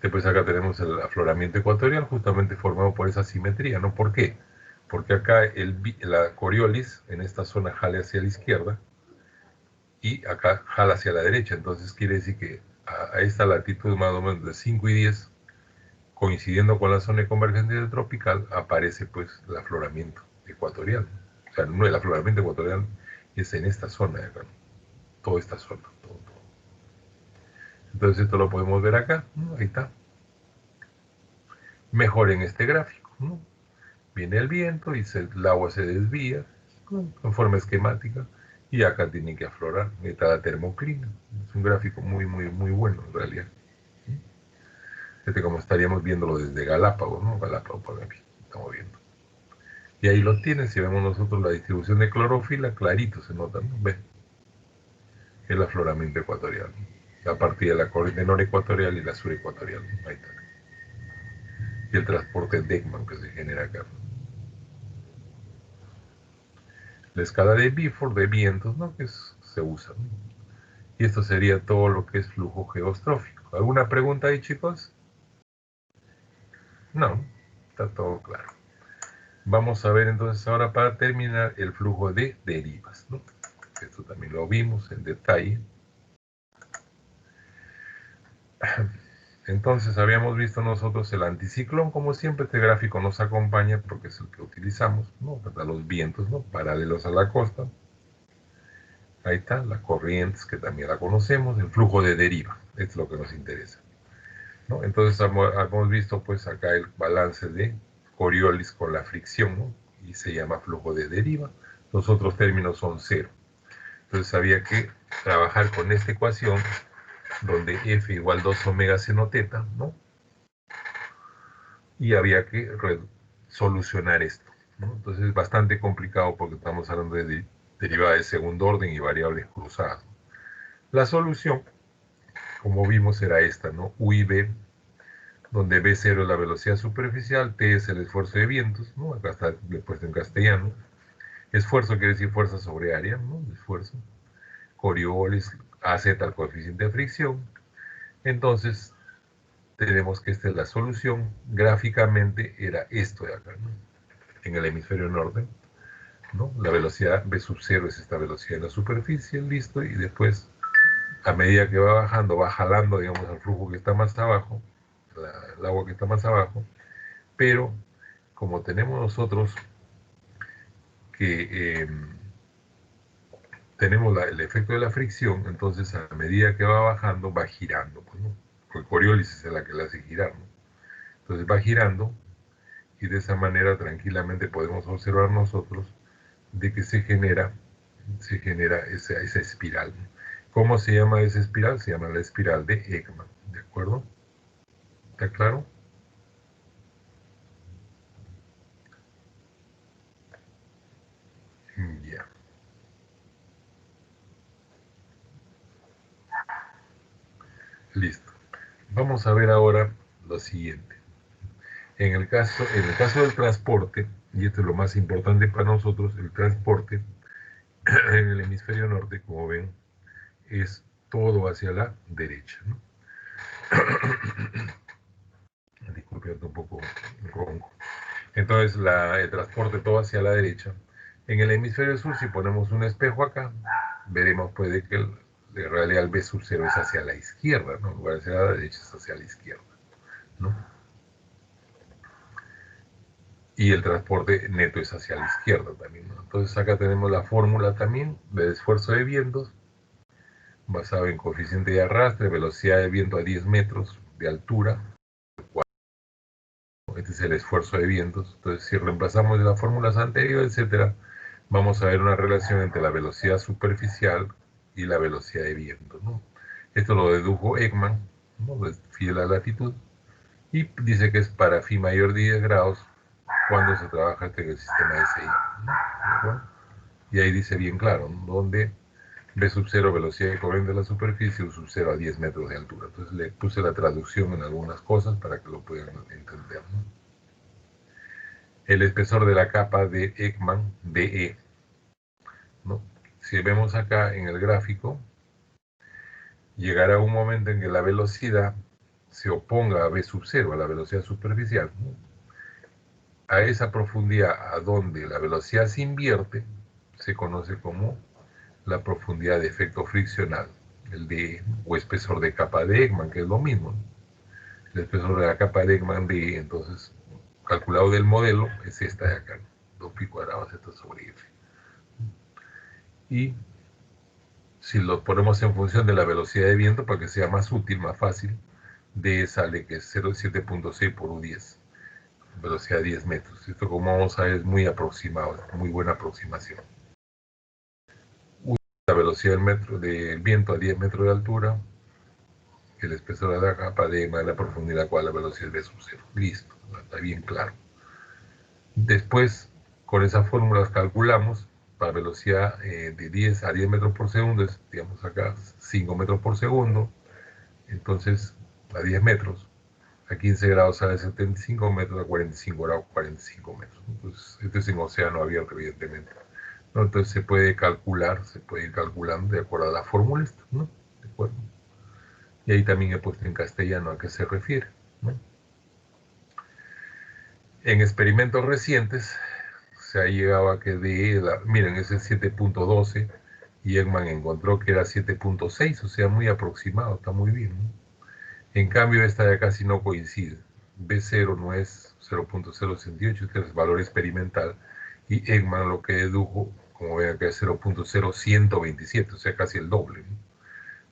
Speaker 1: Después acá tenemos el afloramiento ecuatorial, justamente formado por esa simetría, ¿no? ¿Por qué? Porque acá la Coriolis, en esta zona, jala hacia la izquierda, y acá jala hacia la derecha, entonces quiere decir que a esta latitud más o menos de 5 y 10, coincidiendo con la zona de convergencia tropical, aparece pues el afloramiento ecuatorial. O sea, no, el afloramiento ecuatorial es en esta zona de acá, ¿no? Toda esta zona, todo. Entonces esto lo podemos ver acá, ¿no? Ahí está. Mejor en este gráfico, ¿no? Viene el viento y el agua se desvía, ¿no? En forma esquemática, y acá tiene que aflorar. Está la termoclina. Es un gráfico muy bueno en realidad. Como estaríamos viéndolo desde Galápagos, ¿no? Galápagos por aquí, estamos viendo. Y ahí lo tienen, si vemos nosotros la distribución de clorofila, clarito se nota, ¿no? Ve, el afloramiento ecuatorial, ¿no? A partir de la corriente norecuatorial y la surecuatorial, ¿no? Ahí está. Y el transporte de Ekman que se genera acá. La escala de Bifford de vientos, ¿no? Que se usa, ¿no? Y esto sería todo lo que es flujo geostrófico. ¿Alguna pregunta ahí, chicos? No, está todo claro. Vamos a ver entonces ahora para terminar el flujo de derivas, ¿no? Esto también lo vimos en detalle. Entonces habíamos visto nosotros el anticiclón, como siempre este gráfico nos acompaña porque es el que utilizamos, ¿no? Para los vientos, ¿no? Paralelos a la costa. Ahí está, las corrientes que también la conocemos, el flujo de deriva, es lo que nos interesa, ¿no? Entonces hemos visto pues acá el balance de Coriolis con la fricción, ¿no? Y se llama flujo de deriva. Los otros términos son cero. Entonces había que trabajar con esta ecuación donde F igual 2 omega seno teta, ¿no? Y había que solucionar esto, ¿no? Entonces es bastante complicado porque estamos hablando de derivada de segundo orden y variables cruzadas. La solución, como vimos, era esta, ¿no? U y B, donde B0 es la velocidad superficial, T es el esfuerzo de vientos, ¿no? Acá está puesto en castellano. Esfuerzo quiere decir fuerza sobre área, ¿no? Esfuerzo. Coriolis, AZ el coeficiente de fricción. Entonces, tenemos que esta es la solución. Gráficamente era esto de acá, ¿no? En el hemisferio norte, ¿no? La velocidad B sub 0 es esta velocidad en la superficie, listo, y después, a medida que va bajando, va jalando, digamos, al flujo que está más abajo, el agua que está más abajo, pero como tenemos nosotros que tenemos el efecto de la fricción, entonces a medida que va bajando, va girando, pues, ¿no? Porque Coriolis es la que la hace girar, ¿no? Entonces va girando, y de esa manera tranquilamente podemos observar nosotros de que se genera esa espiral. ¿Cómo se llama esa espiral? Se llama la espiral de Ekman, ¿de acuerdo? ¿Está claro? Ya. Listo. Vamos a ver ahora lo siguiente. En el caso del transporte, y esto es lo más importante para nosotros, el transporte en el hemisferio norte, como ven, es todo hacia la derecha, ¿no? Disculpe, un poco ronco. Entonces, el transporte todo hacia la derecha. En el hemisferio sur, si ponemos un espejo acá, veremos pues que en realidad el B sub 0 es hacia la izquierda, ¿no? En lugar de hacia la derecha es hacia la izquierda, ¿no? Y el transporte neto es hacia la izquierda también, ¿no? Entonces acá tenemos la fórmula también del esfuerzo de vientos, basado en coeficiente de arrastre, velocidad de viento a 10 metros de altura. Este es el esfuerzo de vientos. Entonces, si reemplazamos las fórmulas anteriores, etcétera, vamos a ver una relación entre la velocidad superficial y la velocidad de viento, ¿no? Esto lo dedujo Ekman, ¿no? Fiel a la latitud, y dice que es para phi mayor de 10 grados cuando se trabaja en el sistema SI, ¿no? Y ahí dice bien claro, ¿no? Donde B sub 0 velocidad de corriente de la superficie, U sub 0 a 10 metros de altura. Entonces le puse la traducción en algunas cosas para que lo puedan entender, ¿no? El espesor de la capa de Ekman, DE, ¿no? Si vemos acá en el gráfico, llegará un momento en que la velocidad se oponga a B sub 0, a la velocidad superficial, ¿no? A esa profundidad a donde la velocidad se invierte, se conoce como la profundidad de efecto friccional, el DE, o espesor de capa de Ekman, que es lo mismo, ¿no? El espesor de la capa de Ekman DE, entonces, calculado del modelo, es esta de acá, 2π² z sobre F. Y si lo ponemos en función de la velocidad de viento, para que sea más útil, más fácil, D sale que es 0,7.6 por U10, velocidad 10 metros. Esto, como vamos a ver, es muy aproximado, muy buena aproximación. La velocidad del viento a 10 metros de altura, el espesor de la capa de la profundidad cual la velocidad de sub 0. Listo, está bien claro. Después, con esas fórmulas calculamos para velocidad de 10 a 10 metros por segundo, es, digamos acá, 5 metros por segundo. Entonces, a 10 metros, a 15 grados sale 75 metros, a 45 grados 45 metros. Entonces, este es en océano abierto, evidentemente, ¿no? Entonces se puede calcular, se puede ir calculando de acuerdo a la fórmula, ¿no? ¿De acuerdo? Y ahí también he puesto en castellano a qué se refiere, ¿no? En experimentos recientes se ha llegado a que miren, ese es 7.12 y Ekman encontró que era 7.6, o sea, muy aproximado, está muy bien, ¿no? En cambio, esta de acá sí no coincide. B0 no es 0.068, este es valor experimental, y Ekman lo que dedujo, como ven acá, es 0.0127, o sea, casi el doble, ¿no?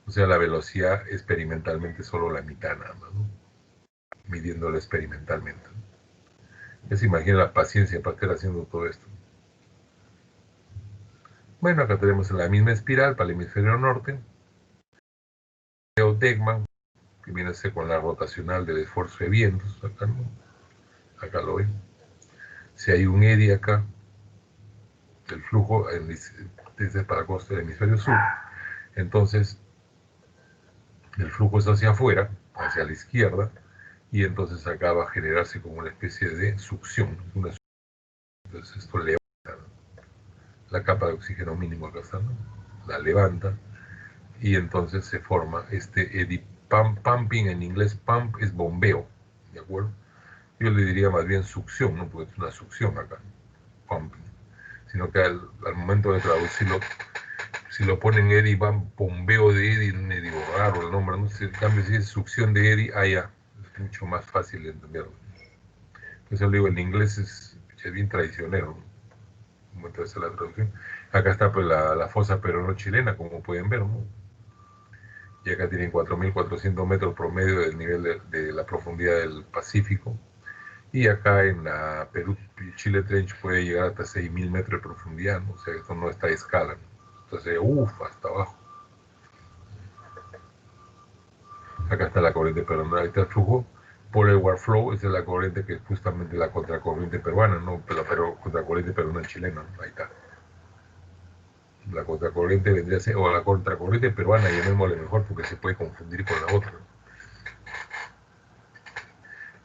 Speaker 1: O sea, la velocidad experimentalmente es solo la mitad nada más, ¿no? Midiéndola experimentalmente, ¿no? Ya se imagina la paciencia para estar haciendo todo esto. Bueno, acá tenemos la misma espiral para el hemisferio norte. De Ekman, que viene a ser con la rotacional del esfuerzo de vientos, acá, ¿no? Acá lo ven. Si hay un eddy acá, el flujo desde para la costa del hemisferio sur, entonces el flujo es hacia afuera, hacia la izquierda, y entonces acá va a generarse como una especie de succión. Entonces esto levanta, ¿no? La capa de oxígeno mínimo acá está, ¿no? La levanta, y entonces se forma este eddy pumping. En inglés pump es bombeo, ¿de acuerdo? Yo le diría más bien succión, ¿no? Porque es una succión acá, pumping. Sino que al momento de traducirlo, si lo ponen eddy, van bombeo de eddy, medio raro el nombre, no sé, en cambio si es succión de eddy, ya, es mucho más fácil de entenderlo. Entonces digo, en inglés es bien traicionero, ¿no? Como entonces la traducción. Acá está pues la fosa peruano-chilena, como pueden ver, ¿no? Y acá tienen 4.400 metros promedio del nivel de la profundidad del Pacífico. Y acá en la Perú-Chile Trench puede llegar hasta 6.000 metros de profundidad, ¿no? O sea, esto no está a escala, ¿no? Entonces, hasta abajo. Acá está la corriente peruana, ahí está el flujo por el Warflow, esa es la corriente que es justamente la contracorriente peruana, ¿no? Pero contracorriente peruana chilena, ¿no? Ahí está. La contracorriente vendría a ser, o la contracorriente peruana, llamémosle mejor porque se puede confundir con la otra.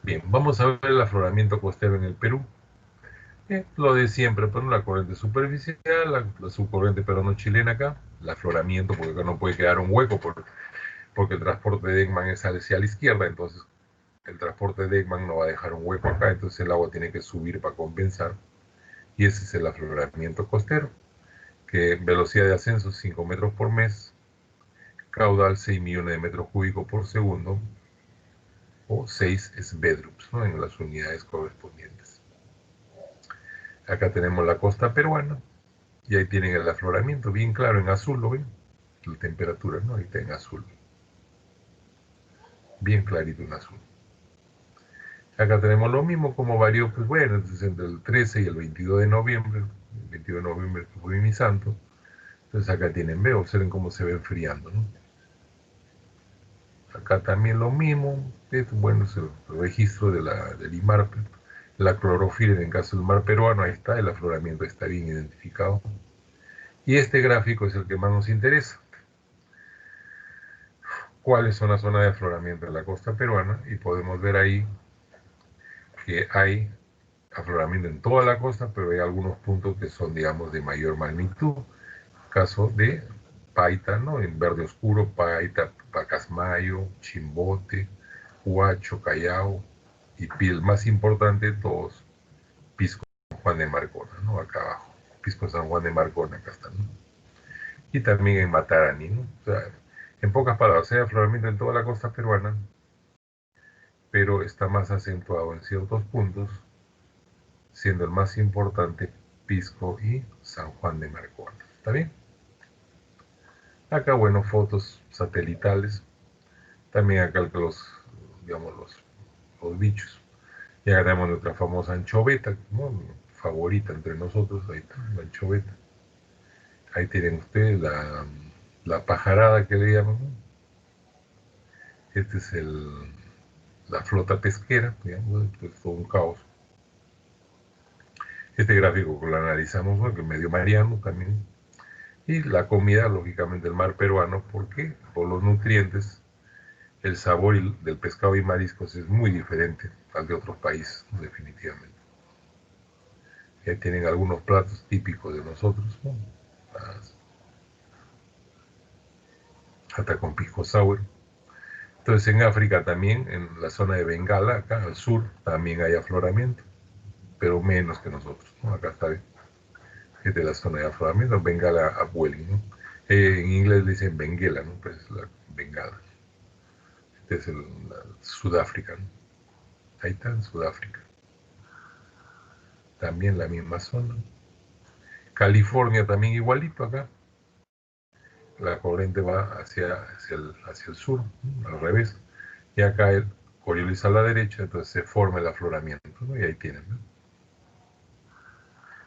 Speaker 1: Bien, vamos a ver el afloramiento costero en el Perú. Lo de siempre, pero la corriente superficial, la subcorriente peruano-chilena acá, el afloramiento, porque acá no puede quedar un hueco porque el transporte de Ekman es hacia la izquierda, entonces el transporte de Ekman no va a dejar un hueco acá, entonces el agua tiene que subir para compensar, y ese es el afloramiento costero, que velocidad de ascenso 5 metros por mes, caudal 6 millones de metros cúbicos por segundo, o 6 svedrums, ¿no? En las unidades correspondientes. Acá tenemos la costa peruana, y ahí tienen el afloramiento, bien claro, en azul, ¿lo ven? La temperatura, ¿no? Ahí está en azul. Bien clarito en azul. Acá tenemos lo mismo, como varió, pues bueno, entonces entre el 13 y el 22 de noviembre, el 22 de noviembre que fue mi santo, entonces acá tienen, ve, observen cómo se va enfriando, ¿no? Acá también lo mismo, bueno, es el registro del IMAR, la clorofila en el caso del mar peruano, ahí está, el afloramiento está bien identificado. Y este gráfico es el que más nos interesa. ¿Cuáles son las zonas de afloramiento de la costa peruana? Y podemos ver ahí que hay afloramiento en toda la costa, pero hay algunos puntos que son, digamos, de mayor magnitud. Caso de Paita, ¿no? En verde oscuro, Paita, Pacasmayo, Chimbote, Huacho, Callao, y el más importante de todos, Pisco San Juan de Marcona, ¿no? Acá abajo. Pisco San Juan de Marcona, acá está, ¿no? Y también en Matarani, ¿no? O sea, en pocas palabras, hay afloramiento en toda la costa peruana, pero está más acentuado en ciertos puntos, siendo el más importante Pisco y San Juan de Marcona. ¿Está bien? Acá, bueno, fotos satelitales. También acá los, digamos, los bichos. Y acá tenemos nuestra famosa anchoveta, ¿no? Favorita entre nosotros, ahí está, la anchoveta. Ahí tienen ustedes la pajarada que le llaman, ¿no? Este es la flota pesquera, digamos, es todo un caos. Este gráfico que lo analizamos, ¿no? Que medio mariano también. Y la comida, lógicamente, del mar peruano, porque por los nutrientes, el sabor del pescado y mariscos es muy diferente al de otros países, definitivamente. Ya tienen algunos platos típicos de nosotros, ¿no? Hasta con pisco sour. Entonces en África también, en la zona de Bengala, acá al sur, también hay afloramiento, pero menos que nosotros, ¿no? Acá está bien. Es de la zona de afloramiento, Bengala Upwelling, ¿no? En inglés le dicen Benguela, ¿no? Pues es la Bengala. Este es Sudáfrica, ¿no? Ahí está, en Sudáfrica. También la misma zona. California también igualito acá. La corriente va hacia el sur, ¿no? Al revés. Y acá el Coriolis a la derecha, entonces se forma el afloramiento, ¿no? Y ahí tienen, ¿no?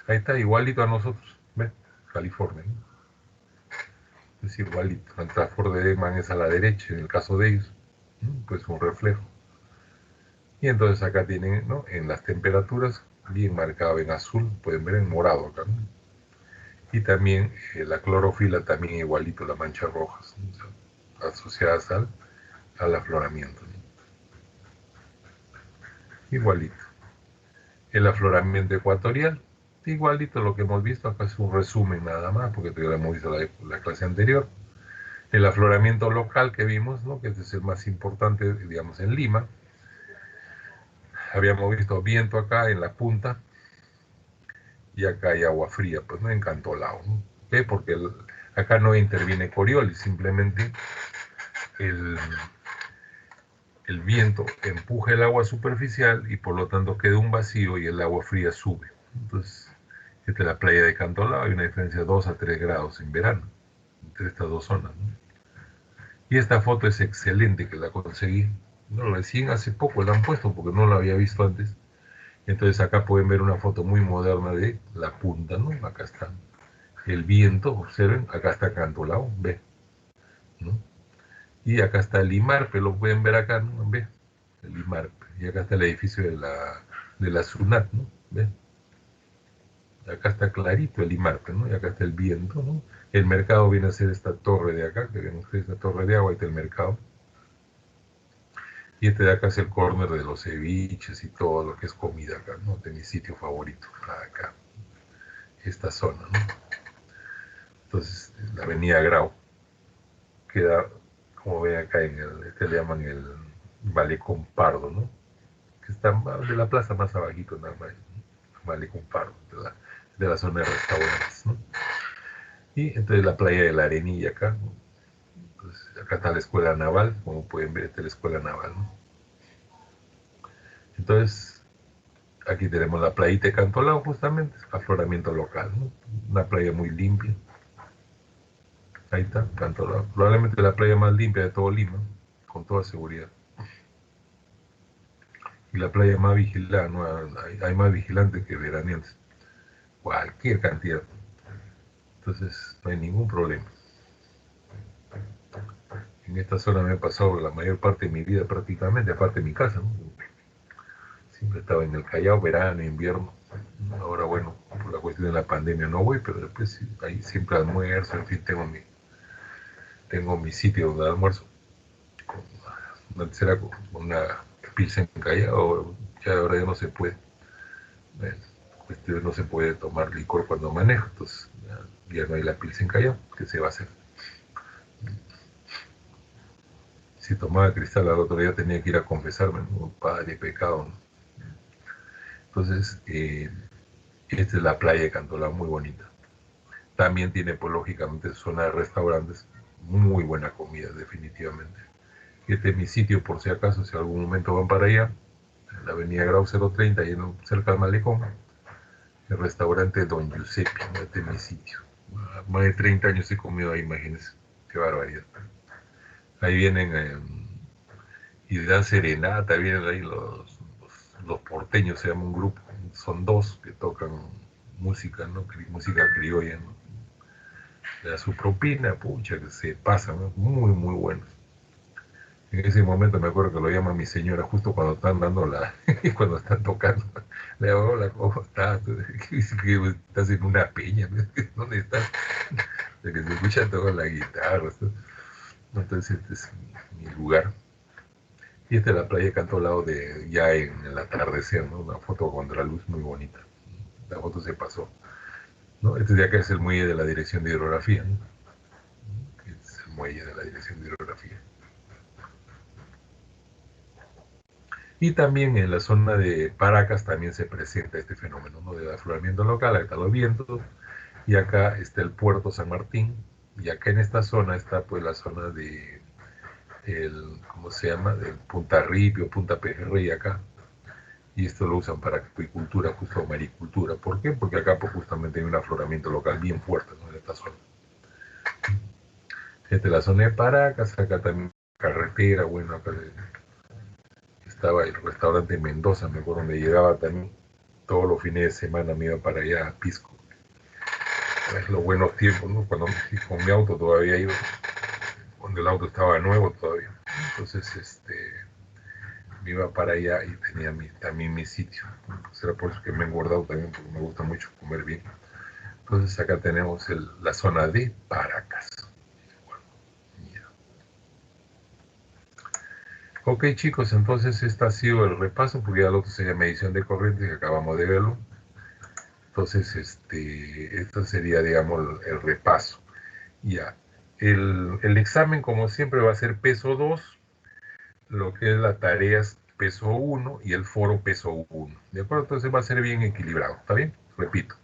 Speaker 1: Ahí está, igualito a nosotros, ¿ves? California, ¿no? Es igualito. El Trafford de Ekman es a la derecha, en el caso de ellos, ¿no? Pues un reflejo. Y entonces acá tienen, ¿no? En las temperaturas, bien marcado en azul, pueden ver en morado acá, ¿no? Y también la clorofila, también igualito, las manchas rojas, ¿no? O sea, asociadas al afloramiento, ¿no? Igualito. El afloramiento ecuatorial, igualito lo que hemos visto, acá es un resumen nada más, porque todavía lo hemos visto la clase anterior. El afloramiento local que vimos, ¿no? Que este es el más importante, digamos, en Lima. Habíamos visto viento acá en la punta, y acá hay agua fría, pues no, en Cantolao, ¿no? ¿Ve? Porque acá no interviene Coriolis, simplemente el, el viento empuja el agua superficial y por lo tanto queda un vacío y el agua fría sube. Entonces, esta es la playa de Cantolao, hay una diferencia de 2 a 3 grados en verano, entre estas dos zonas, ¿no? Y esta foto es excelente, que la conseguí, no, recién hace poco la han puesto porque no la había visto antes. Entonces acá pueden ver una foto muy moderna de la punta, ¿no? Acá está el viento, observen, acá está Cantolao, ve, ¿no? Y acá está el Imarpe, lo pueden ver acá, ¿no? Ve, el Imarpe. Y acá está el edificio de la SUNAT, ¿no? Ve. Acá está clarito el Imarpe, ¿no? Y acá está el viento, ¿no? El mercado viene a ser esta torre de acá, que ven ustedes, esta torre de agua, ahí está el mercado. Y este de acá es el corner de los ceviches y todo lo que es comida acá, ¿no? De mi sitio favorito, acá, esta zona, ¿no? Entonces, la avenida Grau queda, como ven acá, le llaman el Malecón Pardo, ¿no? Que está de la plaza más abajito, nada más, ¿no? Malecón Pardo, de la zona de restaurantes, ¿no? Y entonces la playa de la Arenilla acá, ¿no? Entonces, acá está la escuela naval, como pueden ver, esta es la escuela naval, ¿no? Entonces, aquí tenemos la playita de Cantolao, justamente, afloramiento local, ¿no? Una playa muy limpia. Ahí está, Cantolao. Probablemente la playa más limpia de todo Lima, con toda seguridad. Y la playa más vigilada, ¿no? Hay más vigilantes que veraneantes. Cualquier cantidad. Entonces, no hay ningún problema. En esta zona me he pasado la mayor parte de mi vida prácticamente, aparte de mi casa, ¿no? Siempre estaba en el Callao, verano, invierno. Ahora, bueno, por la cuestión de la pandemia no voy, pero después ahí siempre almuerzo, en fin, tengo mi sitio donde almuerzo. Antes era con una pilsen en Callao, ya ahora ya no se puede. No se puede tomar licor cuando maneja, entonces ya no hay la pilsen en Callao, ¿qué se va a hacer? Si tomaba cristal al otro día tenía que ir a confesarme, ¿no? Padre, pecado, ¿no? Entonces, esta es la playa de Cantolao, muy bonita. También tiene, pues, lógicamente, zona de restaurantes, muy buena comida, definitivamente. Este es mi sitio, por si acaso, si algún momento van para allá, en la avenida Grau 030, ahí cerca del Malecón, el restaurante Don Giuseppe, este es mi sitio. Más de 30 años he comido ahí, imagínense, qué barbaridad. Ahí vienen y dan serenata, vienen ahí los porteños, se llama un grupo, son dos que tocan música, ¿no? Música criolla, ¿no? Le da su propina, pucha, que se pasan, ¿no? Muy, muy buenos. En ese momento me acuerdo que lo llama mi señora justo cuando están cuando están tocando. Le digo, hola, ¿cómo estás? Dice que estás en una peña, ¿dónde estás? De que se escucha toda la guitarra. Entonces este es mi lugar. Y esta es la playa de Cantolao ya en el atardecer, ¿no? Una foto contra luz muy bonita. La foto se pasó, ¿no? Este de acá es el muelle de la Dirección de Hidrografía, ¿no? Este es el muelle de la Dirección de Hidrografía. Y también en la zona de Paracas también se presenta este fenómeno, ¿no? Del afloramiento local, acá están los vientos, y acá está el puerto San Martín, y acá en esta zona está, pues, la zona ¿cómo se llama? El punta ripio, punta pejerrey acá. Y esto lo usan para acuicultura, justo maricultura. ¿Por qué? Porque acá pues, justamente hay un afloramiento local bien fuerte, ¿no? En esta zona. La zona de Paracas, acá también carretera, bueno, acá estaba el restaurante Mendoza, me acuerdo donde llegaba también todos los fines de semana, me iba para allá a Pisco. Es los buenos tiempos, ¿no? Cuando con mi auto todavía iba, cuando el auto estaba nuevo todavía. Entonces, me iba para allá y tenía también mi sitio. Será por eso que me he engordado también, porque me gusta mucho comer bien. Entonces acá tenemos la zona de Paracas. Bueno, ya. Ok chicos, entonces este ha sido el repaso, porque ya lo otro sería medición de corriente que acabamos de verlo. Entonces, esto sería, digamos, el repaso. Ya. El examen, como siempre, va a ser peso 2, lo que es la tarea es peso 1 y el foro peso 1. ¿De acuerdo? Entonces va a ser bien equilibrado. ¿Está bien? Repito.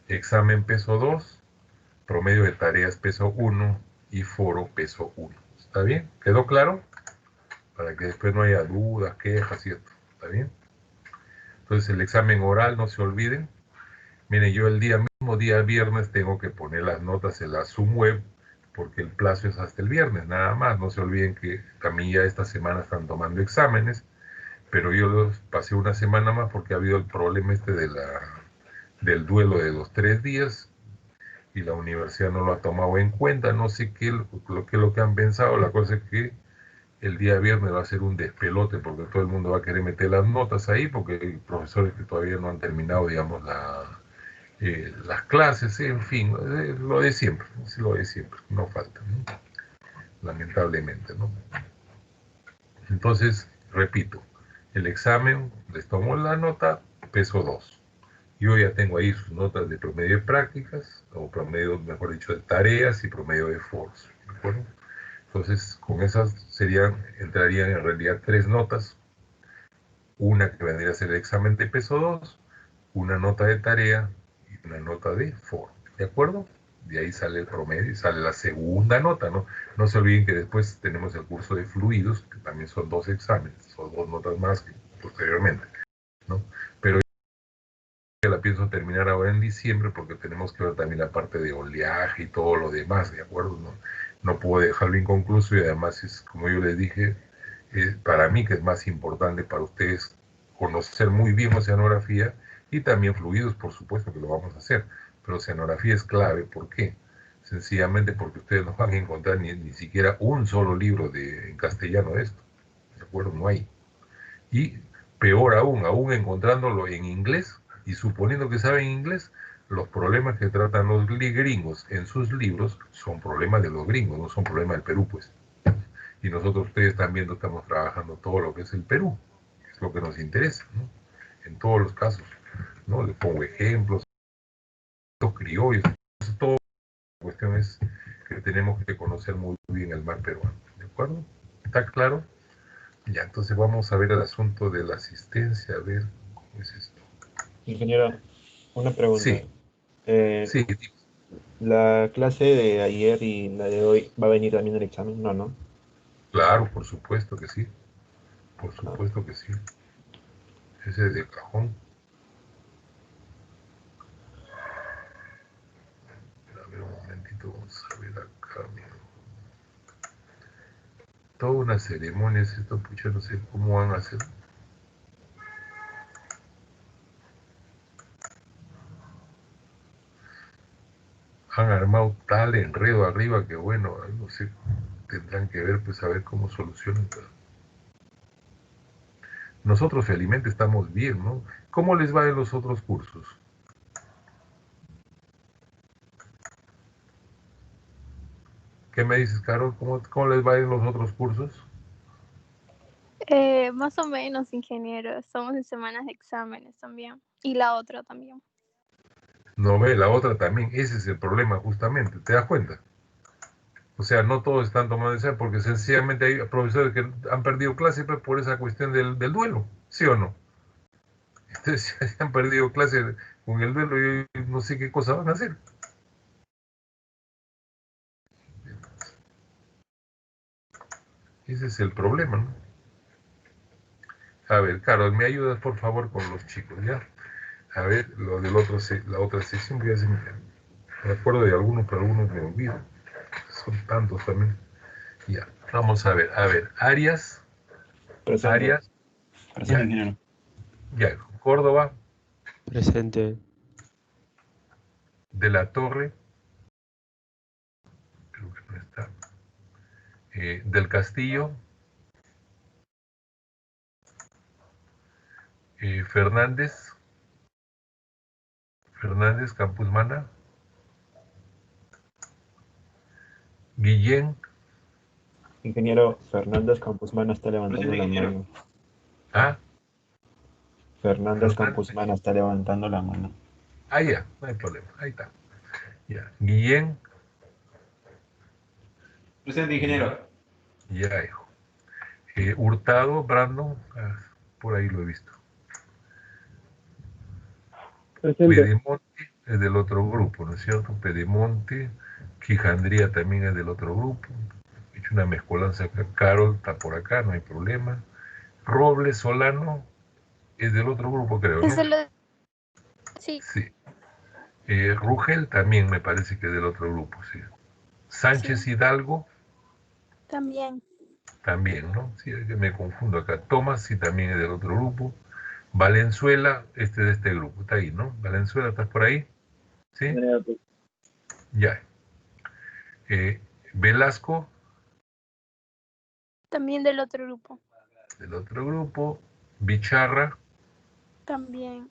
Speaker 1: Examen peso 2, promedio de tareas peso 1 y foro peso 1. ¿Está bien? ¿Quedó claro? Para que después no haya dudas, quejas y esto. ¿Está bien? Entonces el examen oral, no se olviden. Miren, yo el mismo día viernes tengo que poner las notas en la Zoom web porque el plazo es hasta el viernes, nada más. No se olviden que también ya esta semana están tomando exámenes, pero yo los pasé una semana más porque ha habido el problema del duelo de los 3 días y la universidad no lo ha tomado en cuenta. No sé qué es lo que han pensado. La cosa es que el día viernes va a ser un despelote porque todo el mundo va a querer meter las notas ahí porque hay profesores que todavía no han terminado, digamos, las clases, en fin, lo de siempre, lo de siempre, no falta, ¿no? Lamentablemente, ¿no? Entonces, repito, el examen, les tomo la nota, peso 2. Yo ya tengo ahí sus notas de promedio de prácticas, o promedio, mejor dicho, de tareas y promedio de foros, ¿de acuerdo? Entonces, con esas entrarían en realidad 3 notas, una que vendría a ser el examen de peso 2, una nota de tarea y una nota de foro, ¿de acuerdo? De ahí sale el promedio y sale la segunda nota, ¿no? No se olviden que después tenemos el curso de fluidos, que también son 2 exámenes, son 2 notas más que posteriormente, ¿no? Pero yo la pienso terminar ahora en diciembre porque tenemos que ver también la parte de oleaje y todo lo demás, ¿de acuerdo? No puedo dejarlo inconcluso y además es, como yo les dije, para mí que es más importante para ustedes conocer muy bien oceanografía y también fluidos, por supuesto que lo vamos a hacer, pero oceanografía es clave. ¿Por qué? Sencillamente porque ustedes no van a encontrar ni siquiera un solo libro en castellano de esto, ¿de acuerdo? No hay. Y peor aún encontrándolo en inglés y suponiendo que saben inglés, los problemas que tratan los gringos en sus libros son problemas de los gringos, no son problemas del Perú, pues. Y nosotros, ustedes están viendo, estamos trabajando todo lo que es el Perú, que es lo que nos interesa, ¿no? En todos los casos, ¿no? Les pongo ejemplos, los criollos, todo. La cuestión es que tenemos que conocer muy bien el mar peruano, ¿de acuerdo? ¿Está claro? Ya, entonces vamos a ver el asunto de la asistencia, a ver cómo es esto.
Speaker 6: Ingeniero, una pregunta.
Speaker 1: Sí,
Speaker 6: Eh,
Speaker 1: sí,
Speaker 6: ¿La clase de ayer y la de hoy va a venir también el examen? No, ¿no?
Speaker 1: claro, por supuesto que sí, por
Speaker 6: Ah,
Speaker 1: supuesto que sí. Ese es de cajón. A ver un momentito, vamos a ver acá. Toda una ceremonia es esto, pucha, no sé cómo van a hacer. Han armado tal enredo arriba que bueno, no sé, tendrán que ver, pues a ver cómo solucionan. Nosotros felizmente estamos bien, ¿no? ¿Cómo les va en los otros cursos? ¿Qué me dices, Carol? ¿Cómo les va en los otros cursos?
Speaker 3: Más o menos, ingeniero. Somos en semanas de exámenes también. Y la otra también.
Speaker 1: No ve, la otra también, ese es el problema justamente, ¿te das cuenta? O sea, no todos están tomando esa porque sencillamente hay profesores que han perdido clase pues, por esa cuestión del duelo, ¿sí o no? Entonces, si han perdido clase con el duelo, yo no sé qué cosa van a hacer. Ese es el problema, ¿no? A ver, Carol, ¿me ayudas por favor con los chicos, ya? A ver, lo del otro, la otra sección que ya me acuerdo de algunos, pero algunos me olvido. Son tantos también. Ya, vamos a ver, Arias,
Speaker 6: Presente.
Speaker 4: Presente,
Speaker 1: ya,
Speaker 4: ingeniero.
Speaker 1: ya, Córdoba,
Speaker 5: Presente.
Speaker 1: de la Torre, creo que no está, del Castillo, Fernández, Campus Mana, Guillén,
Speaker 6: Ingeniero Fernández Campuzmana está levantando
Speaker 4: Presente,
Speaker 6: la
Speaker 4: ingeniero.
Speaker 6: mano.
Speaker 1: ah,
Speaker 6: Fernández
Speaker 1: Fernández,
Speaker 6: Campuzmana está levantando la mano.
Speaker 1: ya, no hay problema, ahí está. Ya, Guillén,
Speaker 4: Presente, ingeniero.
Speaker 1: ya, hijo. Hurtado, Brandon, por ahí lo he visto. Pedemonte es del otro grupo, ¿no es cierto? Pedemonte, Quijandría también es del otro grupo. He hecho una mezcolanza acá. Carol está por acá, no hay problema. Robles Solano es del otro grupo, creo, ¿no?
Speaker 3: Es de lo... Sí,
Speaker 1: Sí. Rugel también me parece que es del otro grupo, sí. Sánchez
Speaker 3: sí,
Speaker 1: Hidalgo
Speaker 3: también.
Speaker 1: también, ¿no? Sí, es que me confundo acá. Tomás sí también es del otro grupo. Valenzuela, de este grupo, está ahí, ¿no? Valenzuela, ¿estás por ahí? ¿Sí? Ya. Velasco,
Speaker 3: También del otro grupo.
Speaker 1: del otro grupo. Bicharra,
Speaker 3: También.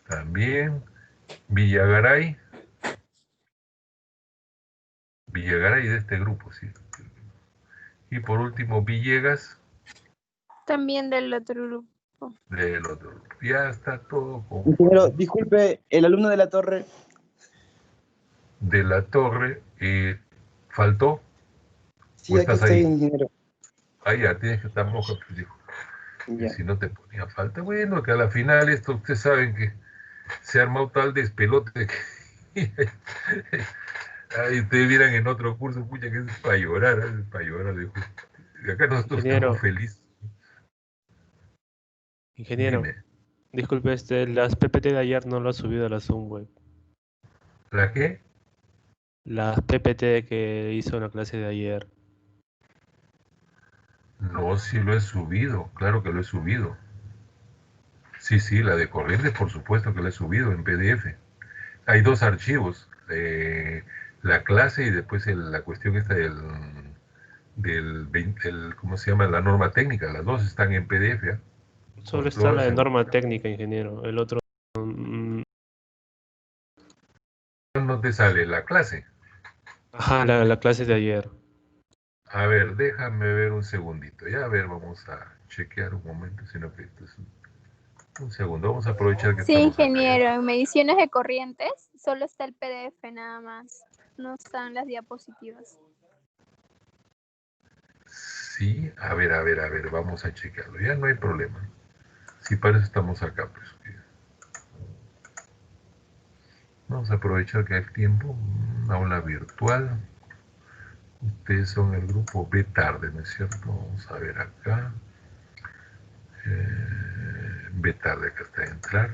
Speaker 1: también. Villagaray. Villagaray de este grupo, sí. Y por último, Villegas,
Speaker 3: También del otro grupo.
Speaker 1: del otro grupo. Ya está todo
Speaker 7: Ingeniero,
Speaker 1: conforme.
Speaker 7: disculpe, el alumno de la torre.
Speaker 1: De la Torre, ¿faltó? ¿O
Speaker 7: Sí, aquí
Speaker 1: estás
Speaker 7: estoy,
Speaker 1: ahí?
Speaker 7: ingeniero.
Speaker 1: Ahí ya, tienes que estar mojo, pues, dijo. Y
Speaker 7: Ya.
Speaker 1: si no te ponía falta, bueno, que a la final esto, ustedes saben que se arma un tal despelote que ay, ustedes vieran en otro curso, pucha, que es para llorar, es para llorar. Dijo. Y acá nosotros estamos
Speaker 5: Ingeniero,
Speaker 1: felices.
Speaker 5: ingeniero,
Speaker 1: Dime,
Speaker 5: disculpe, las PPT de ayer no lo ha subido a la Zoom web.
Speaker 1: ¿la qué?
Speaker 5: Las PPT que hizo en la clase de ayer.
Speaker 1: No, sí lo he subido, claro que lo he subido. Sí, sí, la de corrientes, por supuesto que la he subido en PDF. Hay dos archivos, la clase y después la cuestión esta ¿cómo se llama? La norma técnica, las dos están en PDF, ¿eh?
Speaker 5: Solo
Speaker 1: Con
Speaker 5: está la
Speaker 1: todas
Speaker 5: de
Speaker 1: las...
Speaker 5: norma técnica, ingeniero. El otro, mm,
Speaker 1: No te sale la clase.
Speaker 5: ajá, la clase de ayer.
Speaker 1: A ver, déjame ver un segundito. Ya, a ver, vamos a chequear un momento, sino que esto es un segundo. Vamos a aprovechar que
Speaker 3: Sí,
Speaker 1: estamos acá, ¿ya?
Speaker 3: ingeniero. En mediciones de corrientes solo está el PDF nada más. No están las diapositivas.
Speaker 1: Sí, a ver, vamos a chequearlo. Ya no hay problema. Si para eso estamos acá, pues. Vamos a aprovechar que hay tiempo. Aula virtual. Ustedes son el grupo B tarde, ¿no es cierto? Vamos a ver acá. B tarde, acá está entrar.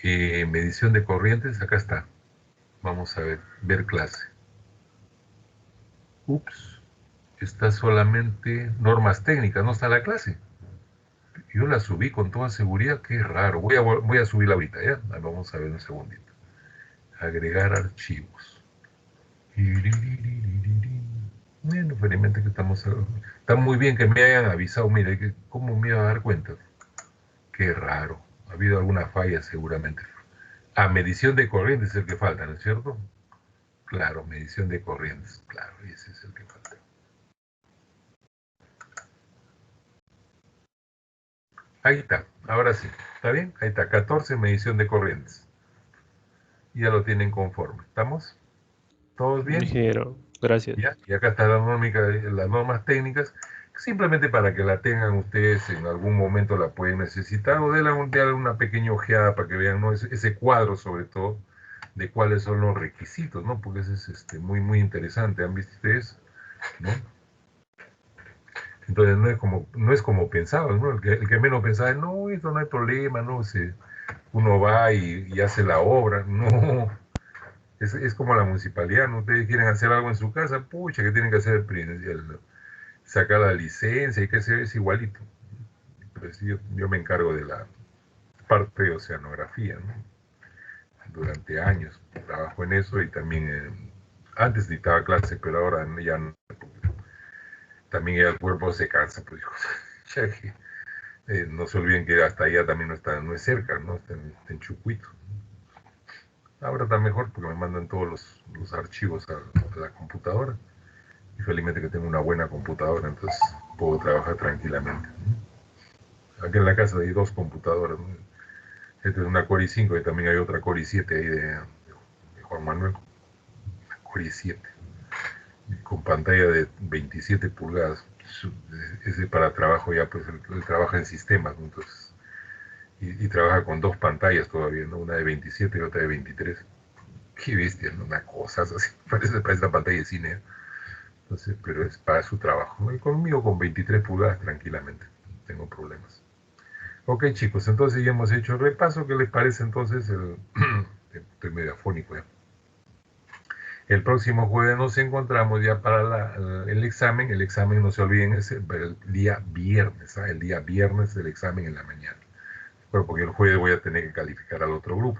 Speaker 1: Medición de corrientes, acá está. Vamos a ver clase. Ups, está solamente normas técnicas, no está la clase. Yo la subí con toda seguridad, qué raro. Voy a subirla ahorita, ¿ya? Vamos a ver un segundito. Agregar archivos. Bueno, felizmente que estamos... Está muy bien que me hayan avisado, mire, ¿cómo me iba a dar cuenta? Qué raro. Ha habido alguna falla seguramente. Medición de corrientes es el que falta, ¿no es cierto? Claro, medición de corrientes. Claro, ese es el que falta. Ahí está, ahora sí. ¿Está bien? Ahí está, 14, medición de corrientes. Ya lo tienen conforme. ¿Estamos? ¿Todos bien?
Speaker 5: Ingeniero, gracias.
Speaker 1: ¿Ya? Y acá está las normas técnicas, simplemente para que la tengan ustedes en algún momento la pueden necesitar o denle una pequeña ojeada para que vean, ¿no? Ese cuadro sobre todo de cuáles son los requisitos, ¿no? Porque ese es muy, muy interesante. ¿Han visto ustedes? ¿No? Entonces no es como pensaban, ¿no? El que menos pensaba, no, esto no hay problema, no, uno va y hace la obra, no. Es como la municipalidad, ¿no? Ustedes quieren hacer algo en su casa, pucha, que tienen que hacer sacar la licencia y que es igualito. Entonces yo me encargo de la parte de oceanografía, ¿no? Durante años trabajo en eso y también antes dictaba clases, pero ahora ya no. También ya el cuerpo se cansa, pues ya que, no se olviden que hasta allá también no es cerca, ¿no? Está en Chucuito. Ahora está mejor porque me mandan todos los archivos a la computadora. Y felizmente que tengo una buena computadora, entonces puedo trabajar tranquilamente. Aquí en la casa hay 2 computadoras, ¿no? Esta es una Core i5 y también hay otra Core i7 ahí de Juan Manuel. Core i7. Con pantalla de 27 pulgadas. Ese para trabajo ya, pues él trabaja en sistemas, ¿no? Entonces, y trabaja con 2 pantallas todavía, ¿no? Una de 27 y otra de 23. Qué bestia, ¿no? Una cosa así, parece una pantalla de cine. Entonces, pero es para su trabajo, ¿no? Y conmigo con 23 pulgadas tranquilamente, no tengo problemas. Ok, chicos, entonces ya hemos hecho el repaso. ¿Qué les parece entonces? Estoy medio afónico ya. El próximo jueves nos encontramos ya para el examen. El examen, no se olviden, es el día viernes. El día viernes del examen en la mañana. Bueno, porque el jueves voy a tener que calificar al otro grupo.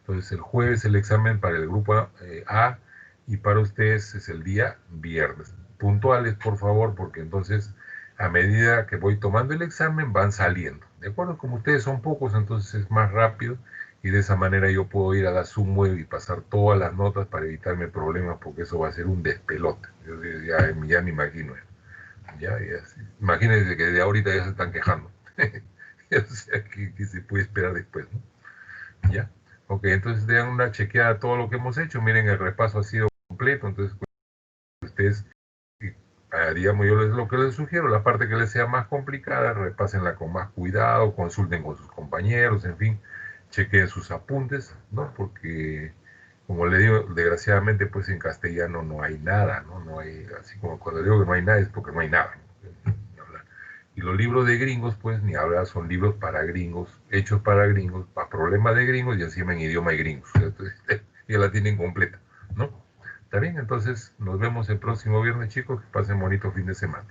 Speaker 1: Entonces el jueves el examen para el grupo A y para ustedes es el día viernes. Puntuales, por favor, porque entonces a medida que voy tomando el examen van saliendo. ¿De acuerdo? Como ustedes son pocos, entonces es más rápido y de esa manera yo puedo ir a la Zoom y pasar todas las notas para evitarme problemas porque eso va a ser un despelote. Yo ya me imagino. Ya. Imagínense que de ahorita ya se están quejando. O sea, que se puede esperar después, ¿no? ¿Ya? Ok, entonces den una chequeada a todo lo que hemos hecho. Miren, el repaso ha sido completo. Entonces, ustedes, digamos, yo lo que les sugiero, la parte que les sea más complicada, repásenla con más cuidado, consulten con sus compañeros, en fin, chequeen sus apuntes, ¿no? Porque, como le digo, desgraciadamente, pues en castellano no hay nada, ¿no? No hay, así como cuando digo que no hay nada, es porque no hay nada, ¿no? Y los libros de gringos, pues ni hablar, son libros para gringos, hechos para gringos, para problemas de gringos y encima en idioma de gringos. Entonces, ya la tienen completa, ¿no? ¿Está bien? Entonces, nos vemos el próximo viernes, chicos. Que pasen bonito fin de semana.